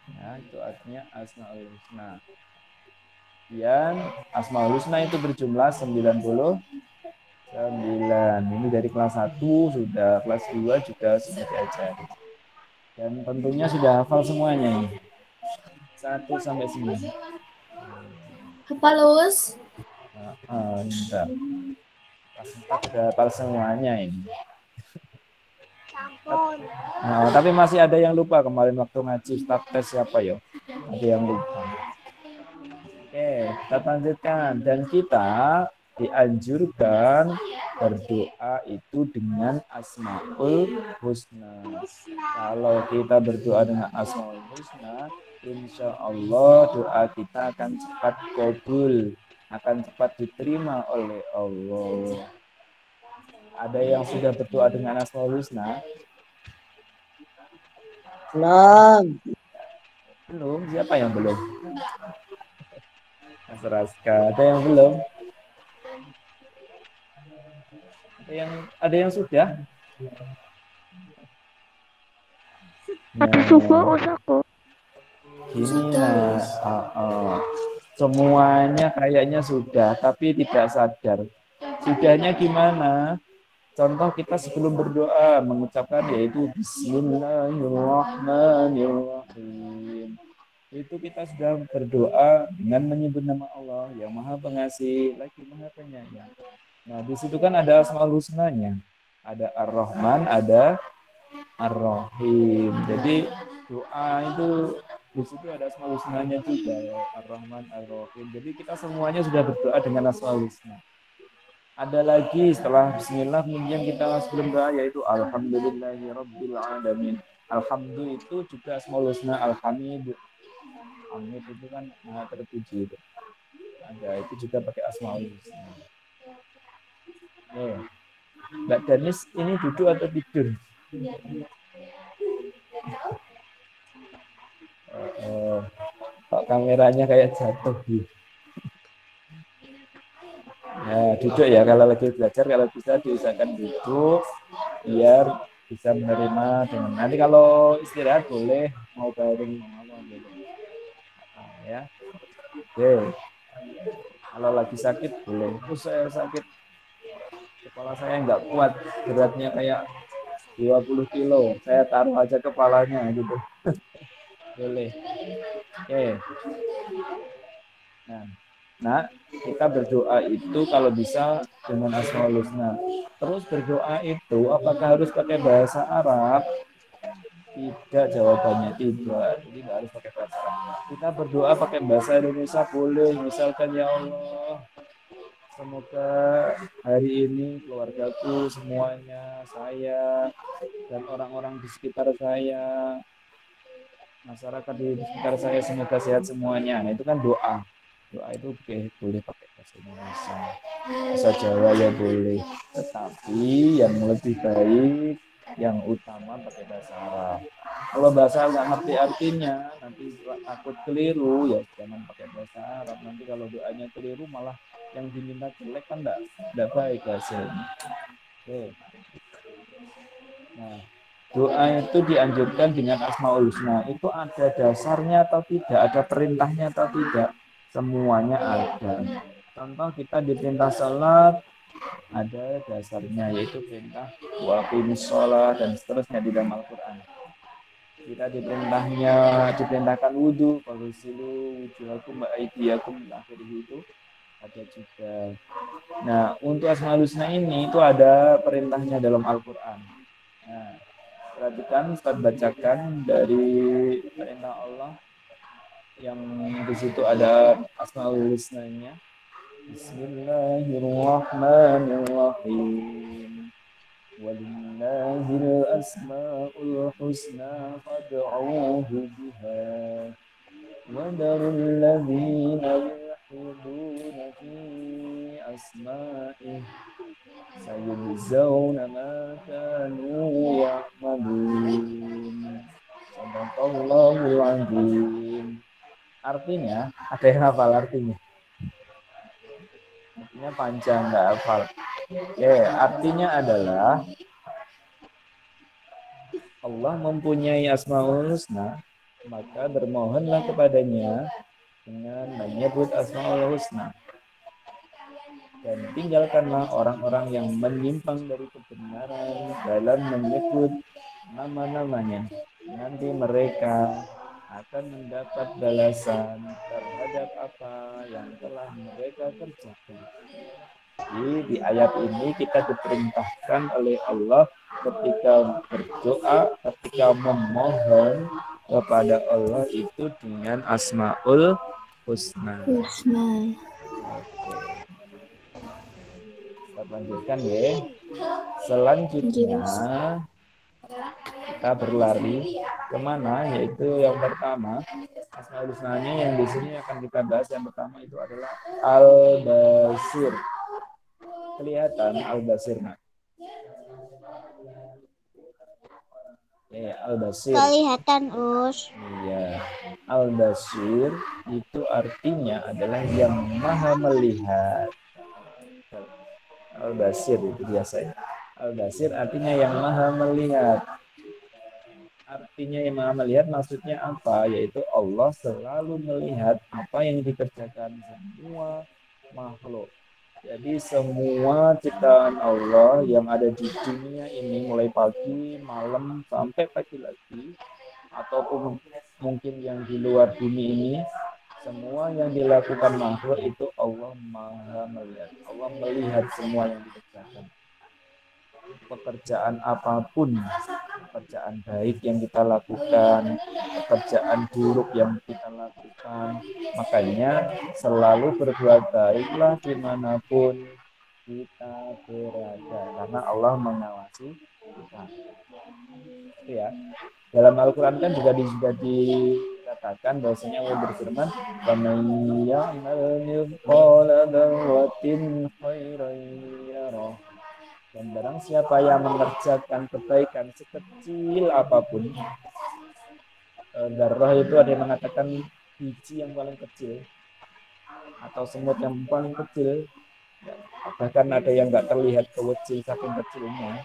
Ya, itu artinya Asmaul Husna. Yang Asmaul Husna itu berjumlah 99. Ini dari kelas 1 sudah, kelas 2 juga sudah diajari. Dan tentunya sudah hafal semuanya ini. 1 sampai 9. Hafal, Us? Enggak. Kelas 4 sudah hafal semuanya ini. Nah, tapi masih ada yang lupa kemarin waktu ngaji start test siapa ya? Ada yang lupa. Oke, kita lanjutkan. Dan kita dianjurkan berdoa itu dengan Asmaul Husna. Kalau kita berdoa dengan Asmaul Husna, insya Allah doa kita akan cepat kabul, akan cepat diterima oleh Allah. Ada yang sudah berdoa dengan Asmaul Husna? Belum. Belum? Siapa yang belum? Mas Raska, ada yang belum? Ada yang sudah? Ada suku usaku. Gini Sudah, nah, Us. semuanya kayaknya sudah, tapi tidak sadar. Sudahnya gimana? Contoh kita sebelum berdoa mengucapkan yaitu Bismillahirrahmanirrahim. Itu kita sudah berdoa dengan menyebut nama Allah yang Maha Pengasih lagi Maha Penyayang. Nah, di situ kan ada Asmaul Husnanya. Ada Ar-Rahman, ada Ar-Rahim. Jadi doa itu di situ ada Asmaul Husnanya juga ya, Ar-Rahman, Ar-Rahim. Jadi kita semuanya sudah berdoa dengan Asmaul Husna. Ada lagi setelah Bismillah kemudian kita sebelum doa yaitu Alhamdulillahirabbil alamin. Alhamdulillah itu juga Asmaul Husna Al-Hamid. Hamid itu kan Maha terpuji itu. Ada itu juga pakai Asmaul Husna. Mbak Danis ini duduk atau tidur? Kok kameranya kayak jatuh gitu. Nah, duduk ya kalau lagi belajar, kalau bisa diusahakan duduk biar bisa menerima dengan nanti kalau istirahat boleh mau baring mau apa gitu. Ya. Oke. Kalau lagi sakit boleh. Terus saya sakit kepala saya nggak kuat, beratnya kayak 20 kilo. Saya taruh aja kepalanya gitu. Boleh. Oke. Nah, kita berdoa itu kalau bisa dengan Asmaul Husna. Terus berdoa itu apakah harus pakai bahasa Arab? Tidak, jawabannya tidak. Jadi nggak harus pakai bahasa Arab. Kita berdoa pakai bahasa Indonesia boleh. Misalkan ya Allah, semoga hari ini keluargaku semuanya, saya dan orang-orang di sekitar saya, masyarakat di sekitar saya semoga sehat semuanya. Nah, itu kan doa. Doa itu boleh pakai bahasa Indonesia, bahasa Jawa ya boleh. Tetapi yang lebih baik, yang utama pakai bahasa Arab. Kalau bahasa Arab nggak ngerti artinya, nanti takut keliru, ya jangan pakai bahasa Arab. Nanti kalau doanya keliru malah yang diminta jelek kan enggak baik hasilnya. Oke. Nah, doa itu dianjurkan dengan Asmaul Husna. Itu ada dasarnya atau tidak, ada perintahnya atau tidak. Semuanya ada. Contoh kita diperintah salat, ada dasarnya yaitu perintah waqimus shalah dan seterusnya di dalam Al-Qur'an. Kita diperintahkan wudu, faghsilu wujuhakum wa aydiyakum akhirih itu ada juga. Nah, untuk Asmaul Husna ini itu ada perintahnya dalam Al-Qur'an. Nah, perhatikan Ustaz bacakan dari perintah Allah yang di situ ada Asmaul Husnanya. Bismillahirrahmanirrahim. Walillahil asmaul husna fad'uuhu biha. Wa darul ladzina yulhiduna fi asma'ih. Sayujzauna ma kanu ya'malun. Sadaqallahul azim. Artinya, ada yang hafal artinya? Artinya panjang, nggak hafal. Oke, artinya adalah Allah mempunyai Asmaul Husna, maka bermohonlah kepadanya dengan menyebut Asmaul Husna. Dan tinggalkanlah orang-orang yang menyimpang dari kebenaran dalam menyebut nama-namanya. Nanti mereka akan mendapat balasan terhadap apa yang telah mereka kerjakan. Jadi di ayat ini kita diperintahkan oleh Allah ketika berdoa, ketika memohon kepada Allah itu dengan Asmaul Husna. Husna. Kita lanjutkan ya. Selanjutnya kita berlari kemana? Yaitu yang pertama, Asmaul Husnanya yang di sini akan kita bahas. Yang pertama itu adalah Al-Basir. Kelihatan Al-Basir, nah. Al-Basir. Kelihatan, Us. Iya. Al-Basir itu artinya adalah yang maha melihat. Al-Basir itu biasanya. Al-Basir artinya yang maha melihat. Artinya yang maha melihat maksudnya apa? Yaitu Allah selalu melihat apa yang dikerjakan semua makhluk. Jadi semua ciptaan Allah yang ada di dunia ini mulai pagi, malam, sampai pagi lagi, ataupun mungkin yang di luar bumi ini, semua yang dilakukan makhluk itu Allah maha melihat. Allah melihat semua yang dikerjakan. Pekerjaan apapun, pekerjaan baik yang kita lakukan, pekerjaan buruk yang kita lakukan, makanya selalu berbuat baiklah dimanapun kita berada, karena Allah mengawasi kita. Itu ya. Dalam Al-Quran kan juga dikatakan bahwasanya Allah berfirman, "Faman ya'mal mithqala dzarratin khairan yarah." Dan barang siapa yang mengerjakan kebaikan sekecil apapun, dzarrah itu ada yang mengatakan biji yang paling kecil atau semut yang paling kecil, bahkan ada yang nggak terlihat kecil saking kecilnya,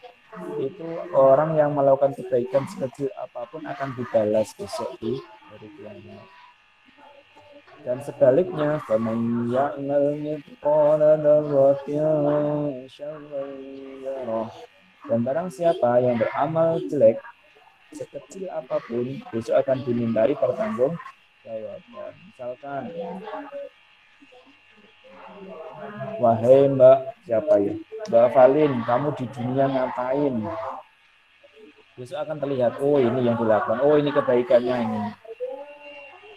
itu orang yang melakukan kebaikan sekecil apapun akan dibalas besok di hari kiamat. Dan sebaliknya, faman ya'mal mithqala dzarratin syarran yarah. Dan barang siapa yang beramal jelek sekecil apapun, besok akan dimintai pertanggungjawaban. Misalkan, wahai Mbak, siapa ya? Mbak Valin, kamu di dunia ngapain? Besok akan terlihat, oh ini yang dilakukan, oh ini kebaikannya ini.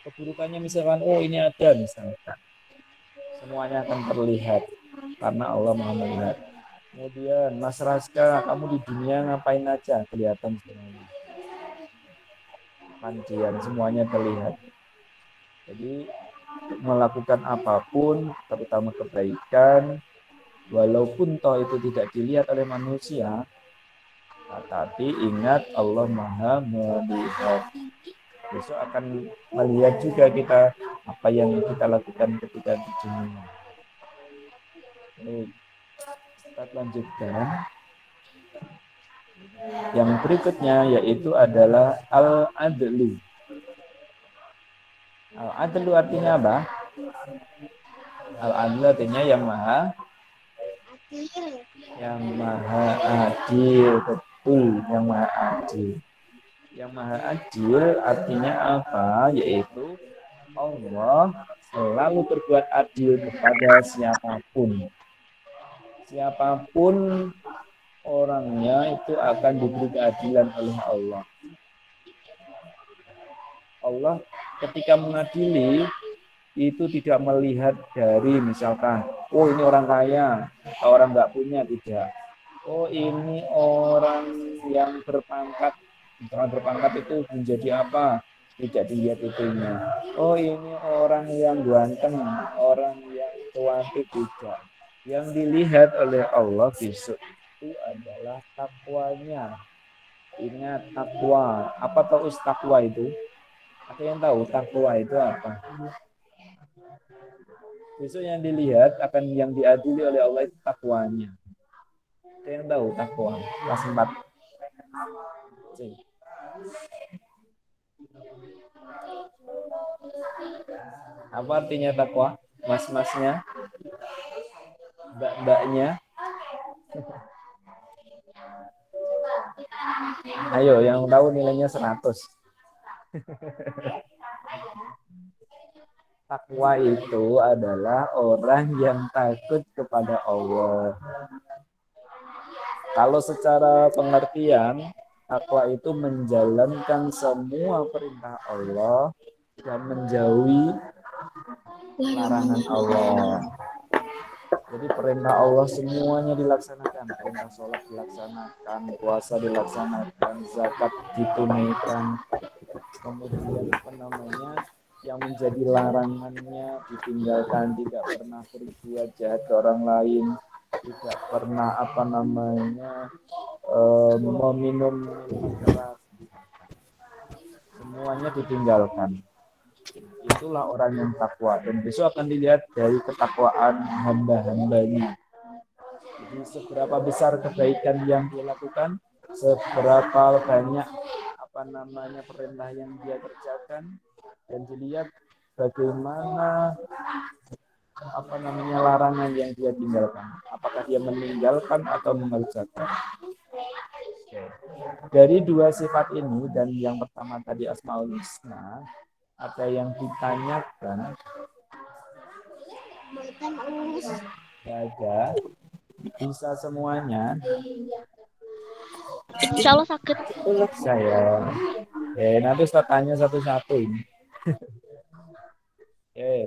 Keburukannya misalkan, oh ini ada misalkan. Semuanya akan terlihat karena Allah Maha melihat. Kemudian, Mas Raska, kamu di dunia ngapain aja? Kelihatan semuanya. Pancian, semuanya terlihat. Jadi, melakukan apapun, terutama kebaikan, walaupun toh itu tidak dilihat oleh manusia, tetapi ingat Allah Maha melihat. Besok akan melihat juga kita apa yang kita lakukan ketika di dunia. Baik, kita lanjutkan. Yang berikutnya yaitu adalah al-adlu. Al-adlu artinya apa? Al-adlu artinya yang maha adil, betul, yang maha adil. Yang maha adil artinya apa? Yaitu Allah selalu berbuat adil kepada siapapun. Siapapun orangnya itu akan diberi keadilan oleh Allah. Allah ketika mengadili itu tidak melihat dari misalkan, oh ini orang kaya, orang nggak punya, tidak. Oh ini orang yang berpangkat, misalkan berpangkat itu menjadi apa? Tidak dilihat itunya. Oh ini orang yang ganteng, orang yang cantik, tidak. Yang dilihat oleh Allah besok itu adalah takwanya. Ingat takwa. Apa tahu takwa itu? Ada yang tahu takwa itu apa? Besok yang dilihat akan yang diadili oleh Allah itu takwanya. Ada yang tahu takwa? Kelas 4. Apa artinya takwa? Mas-masnya? Mbak-mbaknya? Ayo, yang tahu nilainya 100. Takwa itu adalah orang yang takut kepada Allah. Kalau secara pengertian, takwa itu menjalankan semua perintah Allah dan menjauhi larangan Allah. Jadi perintah Allah semuanya dilaksanakan. Perintah sholat dilaksanakan, puasa dilaksanakan, zakat ditunaikan. Kemudian yang menjadi larangannya ditinggalkan, tidak pernah berbuat jahat ke orang lain, tidak pernah meminum minuman keras, semuanya ditinggalkan. Itulah orang yang takwa, dan besok akan dilihat dari ketakwaan hamba-hambanya. Jadi seberapa besar kebaikan yang dia lakukan, seberapa banyak perintah yang dia kerjakan, dan dilihat bagaimana larangan yang dia tinggalkan. Apakah dia meninggalkan atau mengerjakan. Oke. Dari dua sifat ini dan yang pertama tadi Asmaul Husna, ada yang ditanyakan? Ada. Bisa semuanya? Insya Allah sakit. Saya. Nanti Ustaz tanya satu-satu ini.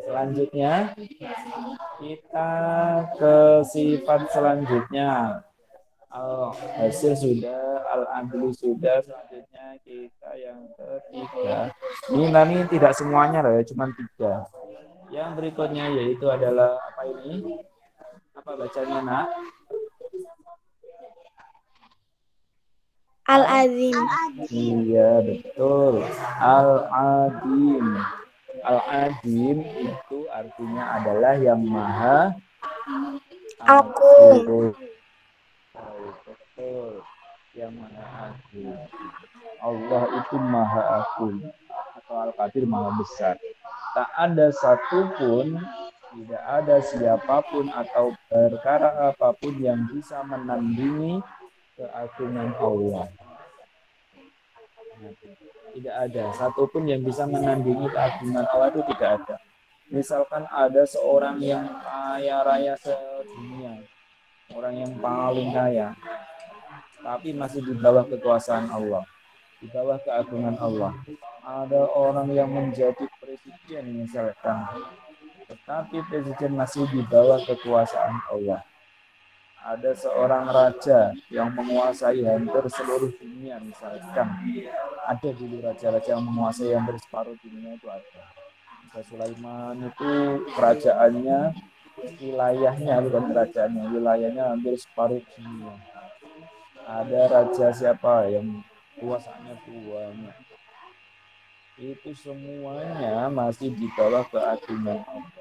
Selanjutnya kita ke sifat selanjutnya. Hasil sudah, al-adlu sudah, selanjutnya kita yang ketiga. Ini tidak semuanya loh ya, cuma 3. Yang berikutnya yaitu adalah apa ini? Apa bacanya, Nak? Al-Azim. Iya, betul. Al-Adim. Al-Adim itu artinya adalah yang maha Agung. Betul. Yang maha agung. Allah itu maha agung. Atau Al-Qadir maha besar. Tak ada satupun, tidak ada siapapun atau perkara apapun yang bisa menandingi keagungan Allah. Tidak ada satupun yang bisa menandingi keagungan Allah, itu tidak ada. Misalkan ada seorang yang kaya raya sedunia, orang yang paling kaya, tapi masih di bawah kekuasaan Allah, di bawah keagungan Allah. Ada orang yang menjadi presiden misalkan, tetapi presiden masih di bawah kekuasaan Allah. Ada seorang raja yang menguasai hampir seluruh dunia misalkan. Ada dulu raja-raja yang menguasai hampir separuh dunia, itu ada. Raja Sulaiman itu kerajaannya, wilayahnya bukan kerajaannya, wilayahnya hampir separuh dunia. Ada raja siapa yang kuasanya banyak. Itu semuanya masih di bawah keagungan Allah.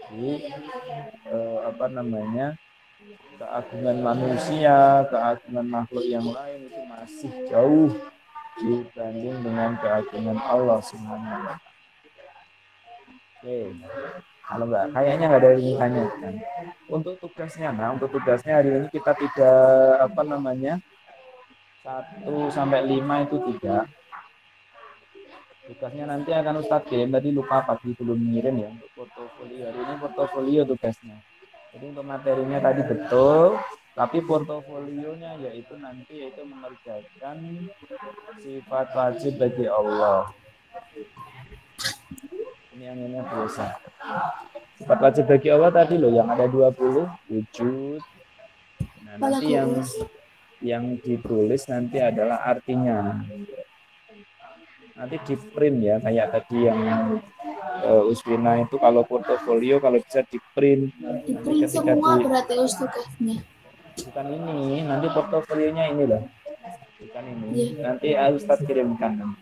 Jadi keagungan manusia, keagungan makhluk yang lain itu masih jauh dibanding dengan keagungan Allah Subhanahu. Oke, kalau enggak, kayaknya nggak ada yang ditanyakan. Untuk tugasnya hari ini kita tidak 1 sampai 5 itu tidak. Tugasnya nanti akan Ustadz kirim, tadi lupa pagi belum ngirim ya, untuk portofolio. Hari ini portofolio tugasnya. Jadi untuk materinya tadi betul, tapi portofolionya yaitu mengerjakan sifat wajib bagi Allah. Ini yang ini biasa. Sifat wajib bagi Allah tadi loh, yang ada 20 wujud. Nah, nanti yang ditulis nanti adalah artinya. Nanti di print ya, kayak tadi yang Uswina itu kalau portofolio kalau bisa di print. Di print semua berarti tugasnya. Bukan ini, nanti portofolionya ini loh. Bukan ini. Yeah. Nanti Ustaz kirimkan.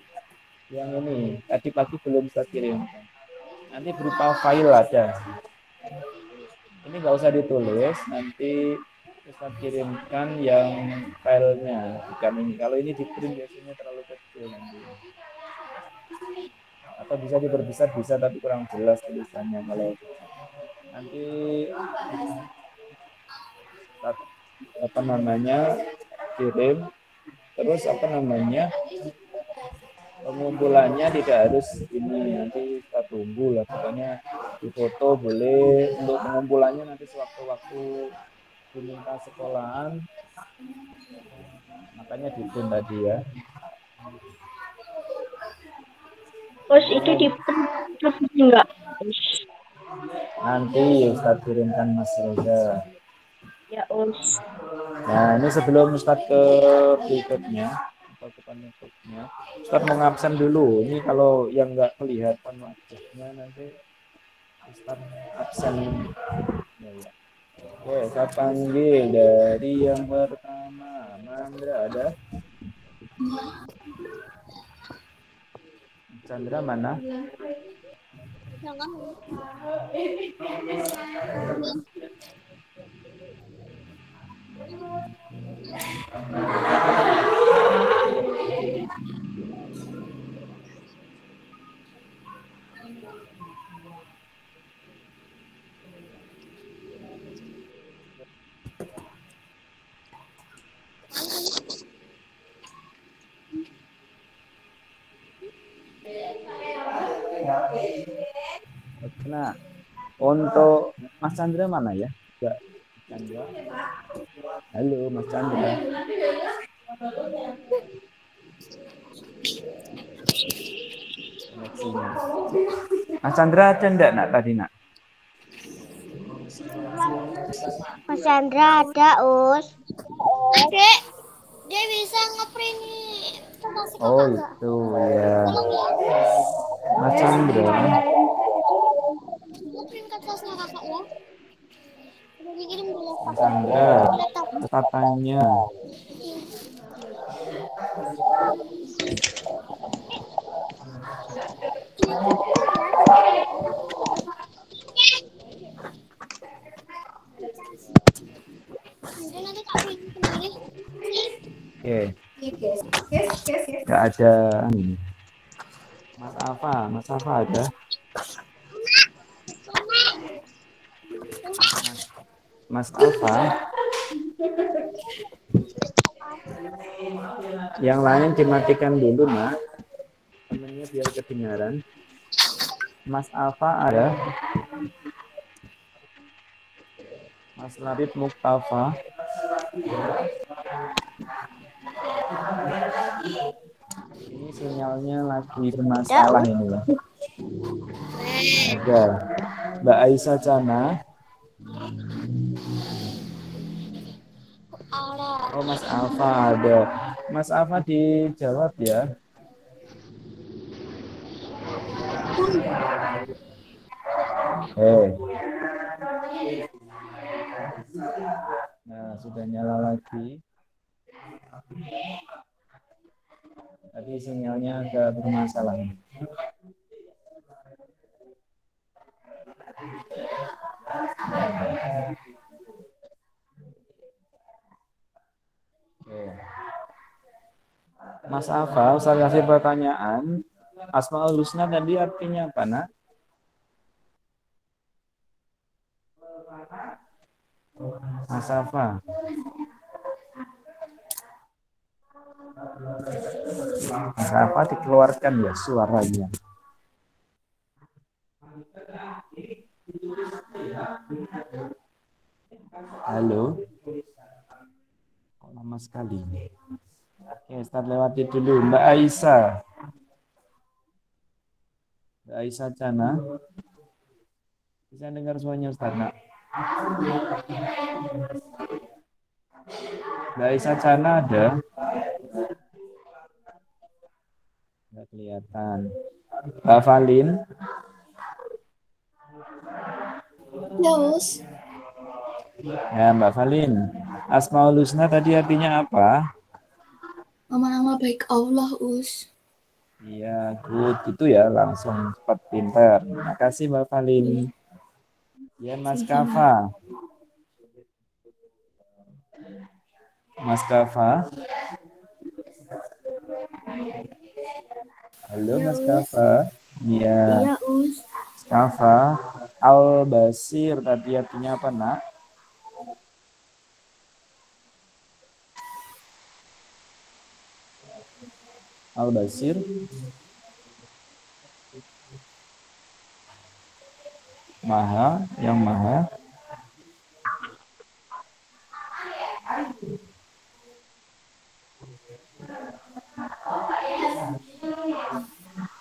Yang ini tadi pagi belum Ustaz kirimkan. Nanti berupa file ada. Ini nggak usah ditulis, nanti Ustaz kirimkan yang filenya. Bukan ini. Kalau ini di print biasanya terlalu kecil nanti. Atau bisa diperbesar bisa, tapi kurang jelas tulisannya. Kalau nanti kirim, terus pengumpulannya tidak harus ini, nanti kita tunggu lah, pokoknya di foto boleh. Untuk pengumpulannya nanti sewaktu-waktu diminta sekolahan, makanya di print tadi ya. Terus itu di enggak? Nanti Ustaz kirimkan Mas Reza. Ya, Us. Nah, ini sebelum Ustaz ke berikutnya atau ke penutupnya, Ustaz mau ngabsen dulu. Ini kalau yang nggak kelihatan wajahnya nanti Ustaz absen. Ya. Oke, saya panggil dari yang pertama. Mandra ada? Chandra mana? Nah, untuk Mas Chandra mana ya? Enggak. Chandra. Halo, Mas Chandra. Koneksinya. Mas Chandra ada enggak nak tadi nak? Mas Chandra ada, Us. Dek, dia bisa ngeprint kertas kakak Oh nggak? itu ya. Tolong ya, Mas Chandra. ngeprint kertasnya kakak ya. Udah dikirim di Mas laptop. Chandra. Di laptop. Tatanya. Nanti tak print sendiri. Oke. Enggak ada ini. Mas Alfa ada? Mas Alfa. Yang lain dimatikan dulu, Nak. Temennya biar kedengaran. Mas Alfa ada? Mas Labib Mustafa. Ini sinyalnya lagi bermasalah ini ya. Ada Mbak Aisyah Cana. Oh Mas Alfa ada. Mas Alfa dijawab ya. Nah sudah nyala lagi. Tadi sinyalnya agak bermasalah. Mas Alfa, saya kasih pertanyaan. Asmaul Husna tadi artinya apa, Nak? Mas Alfa. Mas Alfa dikeluarkan ya suaranya. Halo. Kok lama sekali ini? Oke, start lewati dulu. Mbak Aisyah. Mbak Aisyah Cana. Bisa dengar suaranya Ustaz, Nak? Mbak Aisyah Cana ada? Nggak kelihatan. Mbak Valin. Ya, Us. Ya, Mbak Valin. Asmaul Husna tadi artinya apa? Nama-nama baik Allah, Us. Iya, good. Itu ya, langsung cepat pinter. Terima kasih, Mbak Valin. Ya, Mas Kafa. Mas Kafa. Halo, Mas Kafa. Iya. Iya, Us. Mas Kafa. Al-Basir tadi artinya apa, Nak? Al-Basir. Maha, yang maha.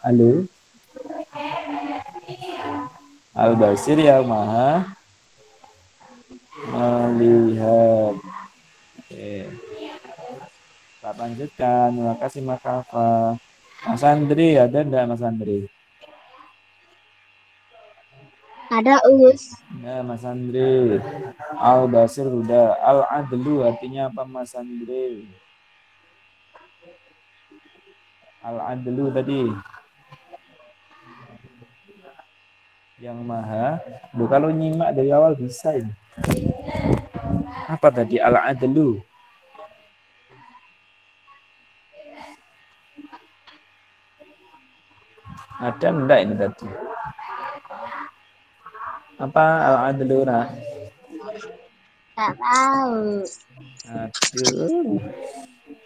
Halo. Al-Basir yang maha melihat. Oke. Kita lanjutkan. Terima kasih Mas Kafa. Mas Andri, ada enggak Mas Andri? Ada, Us. Ya, Mas Andri. Al-Basir udah. Al-Adlu artinya apa Mas Andri? Al-Adlu tadi. Yang maha. Duh, kalau nyimak dari awal bisa ini. Apa tadi? Al-adlu. Ada enggak ini tadi? Apa al-adlu? Tak tahu. Aduh.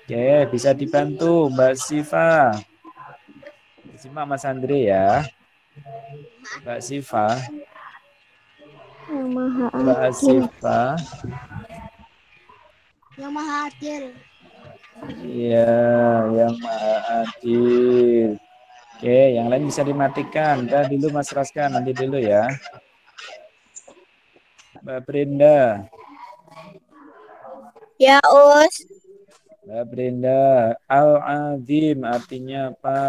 Oke, bisa dibantu Mbak Siva. Simak Mas Andre ya. Mbak Siva. Yang maha Mbak adil. Siva. Yang maha adil. Iya, yang maha adil. Oke, yang lain bisa dimatikan. Dah dulu Mas Raska, nanti dulu ya. Mbak Brenda. Ya, Us. Mbak Brenda, Al-Azim artinya apa?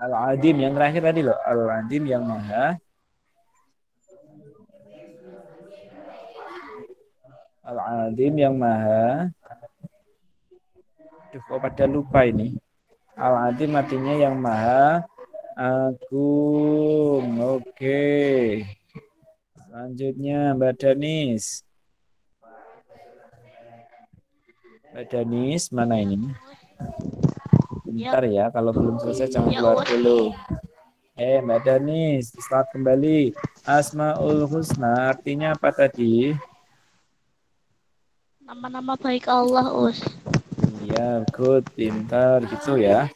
Al-Azim yang terakhir tadi loh. Al-Azim yang maha. Al-Azim yang maha. Duh, kok pada lupa ini. Al-Azim artinya yang maha agung. Oke. Selanjutnya Mbak Danis. Mbak Danis, mana ini? Bentar ya, kalau belum selesai jangan keluar dulu. Mbak Danis, start kembali. Asmaul Husna artinya apa tadi? Nama-nama baik Allah, Us. Iya, good, pintar gitu ya.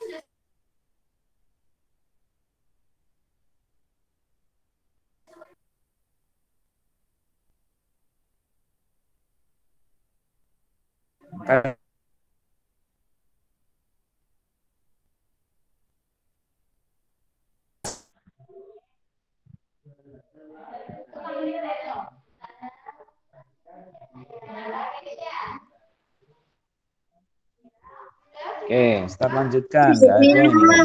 Oke, start lanjutkan. Nggak ada ini.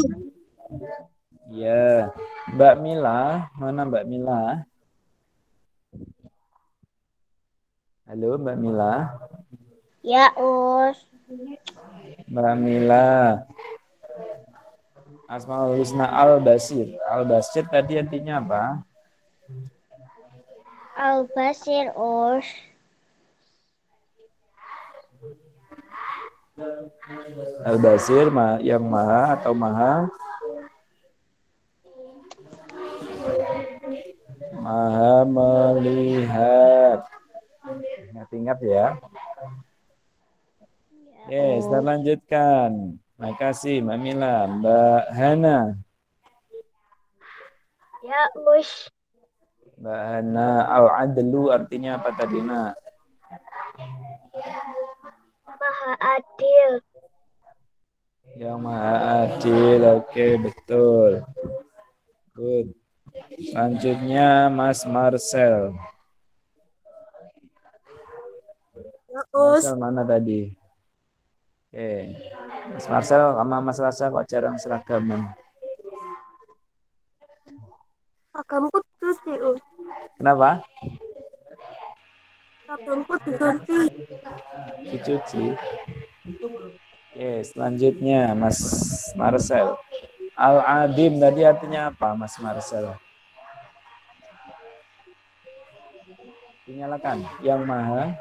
Ya, Mbak Mila, mana Mbak Mila? Halo Mbak Mila. Ya, Us. Mbak Mila. Asmaul Husna Al-Basir. Al-Basir tadi artinya apa? Al-Basir, Us. Al-Basir yang maha atau maha? Maha melihat. Ingat-ingat ya. Oke, kita lanjutkan. Makasih Mbak Mila. Mbak Hana. Ya, Us. Mbak Hana, al-adlu artinya apa tadi, Nak? Maha adil. Yang maha adil, oke, betul. Good. Selanjutnya Mas Marcel. Marcel mana tadi? Oke. Mas Marcel sama Mas Rasa kok jarang seragaman? Agamku cuci, Us. Kenapa? Agamku diganti. Dicuci. Oke, selanjutnya Mas Marcel. Al-Adim tadi artinya apa, Mas Marcel? Dinyalakan. Yang maha.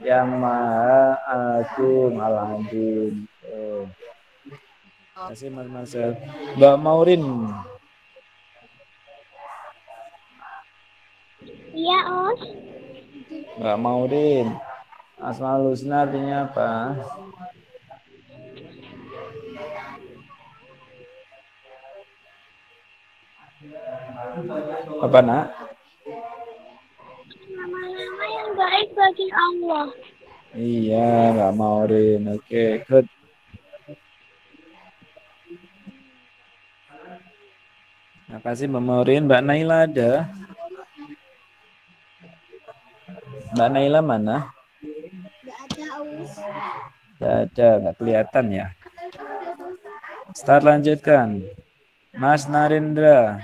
Yang maha agung, Al-Adim. Terima kasih Mas Marcel. Mbak Maurin. Iya, Us. Mbak Maurin. Asmaul Husna artinya apa? Apa, Nak? Nama-nama yang baik bagi Allah. Iya, Mbak Maurin. Oke, good. Terima kasih Mbak Maurin. Mbak Naila ada? Mbak Naila mana? Nggak ada, Us. Tidak ada, nggak kelihatan ya. Start lanjutkan. Mas Narendra.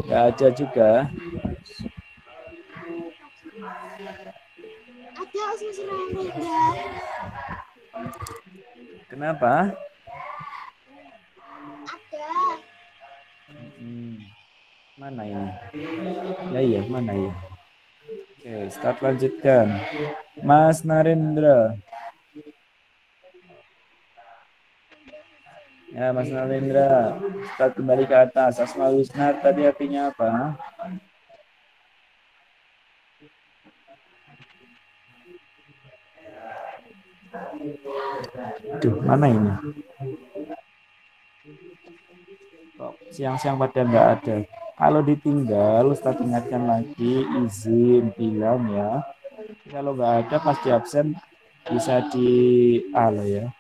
Nggak ada juga. Ada Mas Rangga. Kenapa? Ada. Mana ini? Ya iya, mana ya? Oke, start lanjutkan. Mas Narendra. Ya, Mas Narendra. Start kembali ke atas. Asmaul Husna tadi artinya apa? Duh, mana ini? Kok siang-siang pada nggak ada. Kalau ditinggal, Ustaz ingatkan lagi, izin bilang ya. Kalau nggak ada pas di absen bisa di ala ya.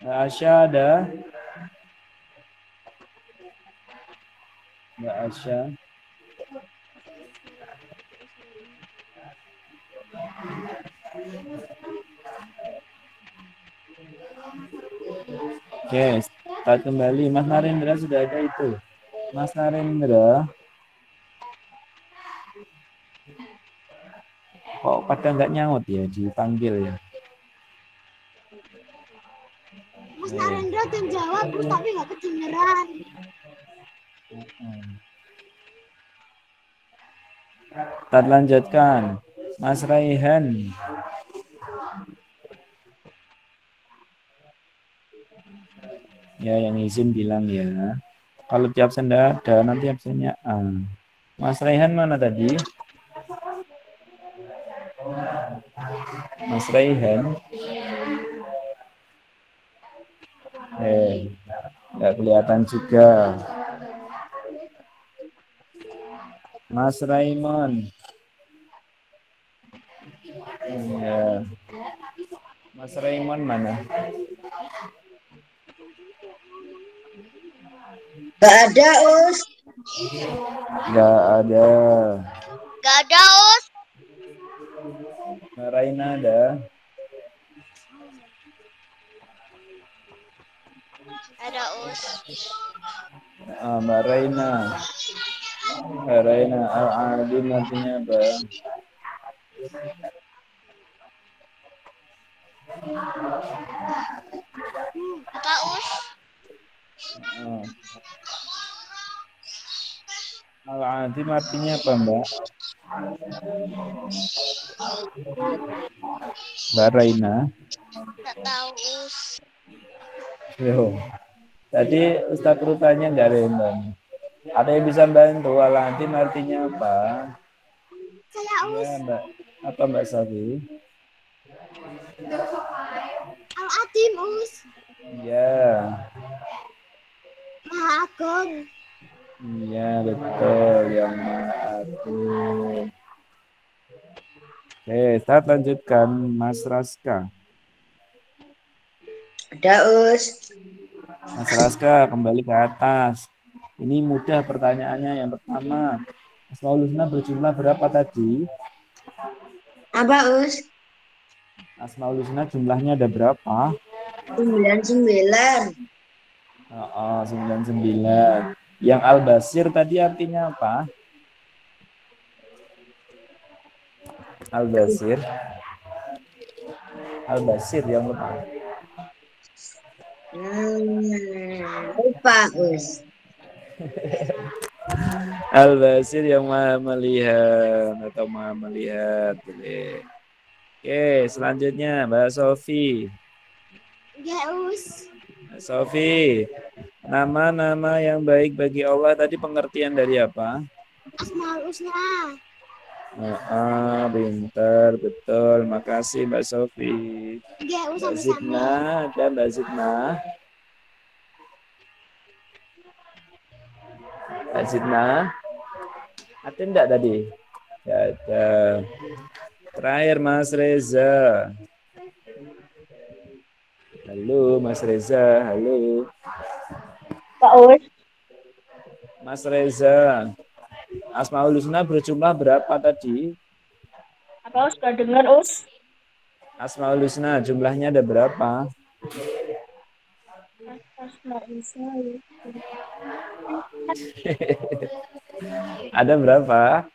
Asya ada? Mbak Asya. Oke, start kembali. Mas Narendra sudah ada itu. Mas Narendra. Kok pada nggak nyaut ya dipanggil ya? Mas Narendra dan jawab terus tapi nggak kedengeran. Kita lanjutkan. Mas Raihan. Ya, yang izin bilang ya. Kalau di absen enggak ada, nanti absennya A. Mas Raihan mana tadi? Mas Raihan. Nggak kelihatan juga. Mas Raymond. Ya. Mas Raymond mana? Gak ada, Us. Nggak ada. Gak ada, Us. Mbak Raina ada? Ada, Us. Mbak Raina. Mbak Raina. Al-Adin artinya apa? Apa, Us? Al-Adim artinya apa, Mbak? Mbak Raina. Gak tahu, Us. Yo. Tadi Ustadz Rutanya nggak random. Ada yang bisa bantu? Al-Adim artinya apa? Saya Us. Ya, Mbak. Apa Mbak Safi? Al-Adim Us. Ya. Maha Agung. Iya, betul. Yang Maha Agung. Oke, start lanjutkan Mas Raska. Ada, Us. Mas Raska kembali ke atas. Ini mudah pertanyaannya. Yang pertama, Asmaul Husna berjumlah berapa tadi? Apa, Us? Asmaul Husna jumlahnya ada berapa? 99. 99. Yang Al-Basir tadi artinya apa? Al-Basir. Al-Basir yang lupa. Lupa, Us. Al-Basir yang maha melihat atau maha melihat. Oke, selanjutnya Mbak Sofi. Ya Us. Mbak Sofi, nama-nama yang baik bagi Allah tadi pengertian dari apa? Asmaul Husna. Pintar, betul. Makasih Mbak Sofi. Ya Us Mbak sama-sama. Zidna, ada Mbak Zidna. Mbak Zidna, ada enggak tadi? Ya ada. Terakhir Mas Reza. Halo Mas Reza, halo. Pak Us. Mas Reza. Asmaul Husna berjumlah berapa tadi? Apa Us gak dengar, Us? Asmaul Husna jumlahnya ada berapa? Ada berapa?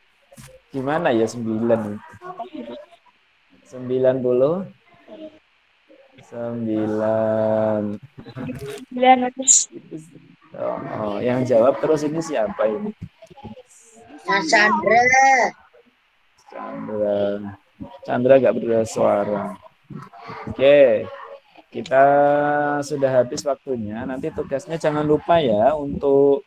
Gimana ya 9? 9 90. 9. Us. Oh, yang jawab terus ini siapa ini? Mas Chandra. Chandra gak bersuara. Oke, kita sudah habis waktunya. Nanti tugasnya jangan lupa ya untuk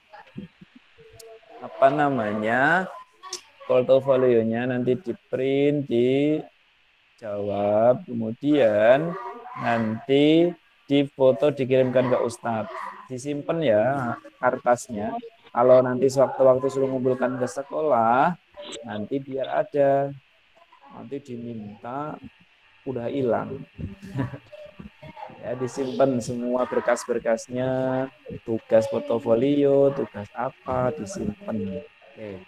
portofolionya nanti di print, dijawab, kemudian nanti difoto dikirimkan ke Ustadz. Disimpan ya kertasnya. Kalau nanti sewaktu-waktu suruh ngumpulkan ke sekolah, nanti biar ada. Nanti diminta udah hilang. Ya, disimpan semua berkas-berkasnya, tugas portofolio, tugas apa, disimpan. Oke.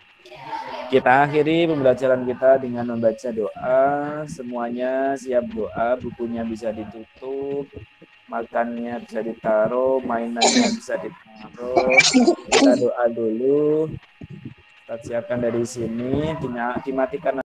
Kita akhiri pembelajaran kita dengan membaca doa. Semuanya siap doa, bukunya bisa ditutup, makannya bisa ditaruh, mainannya bisa ditaruh. Kita doa dulu. Kita siapkan dari sini, dimatikan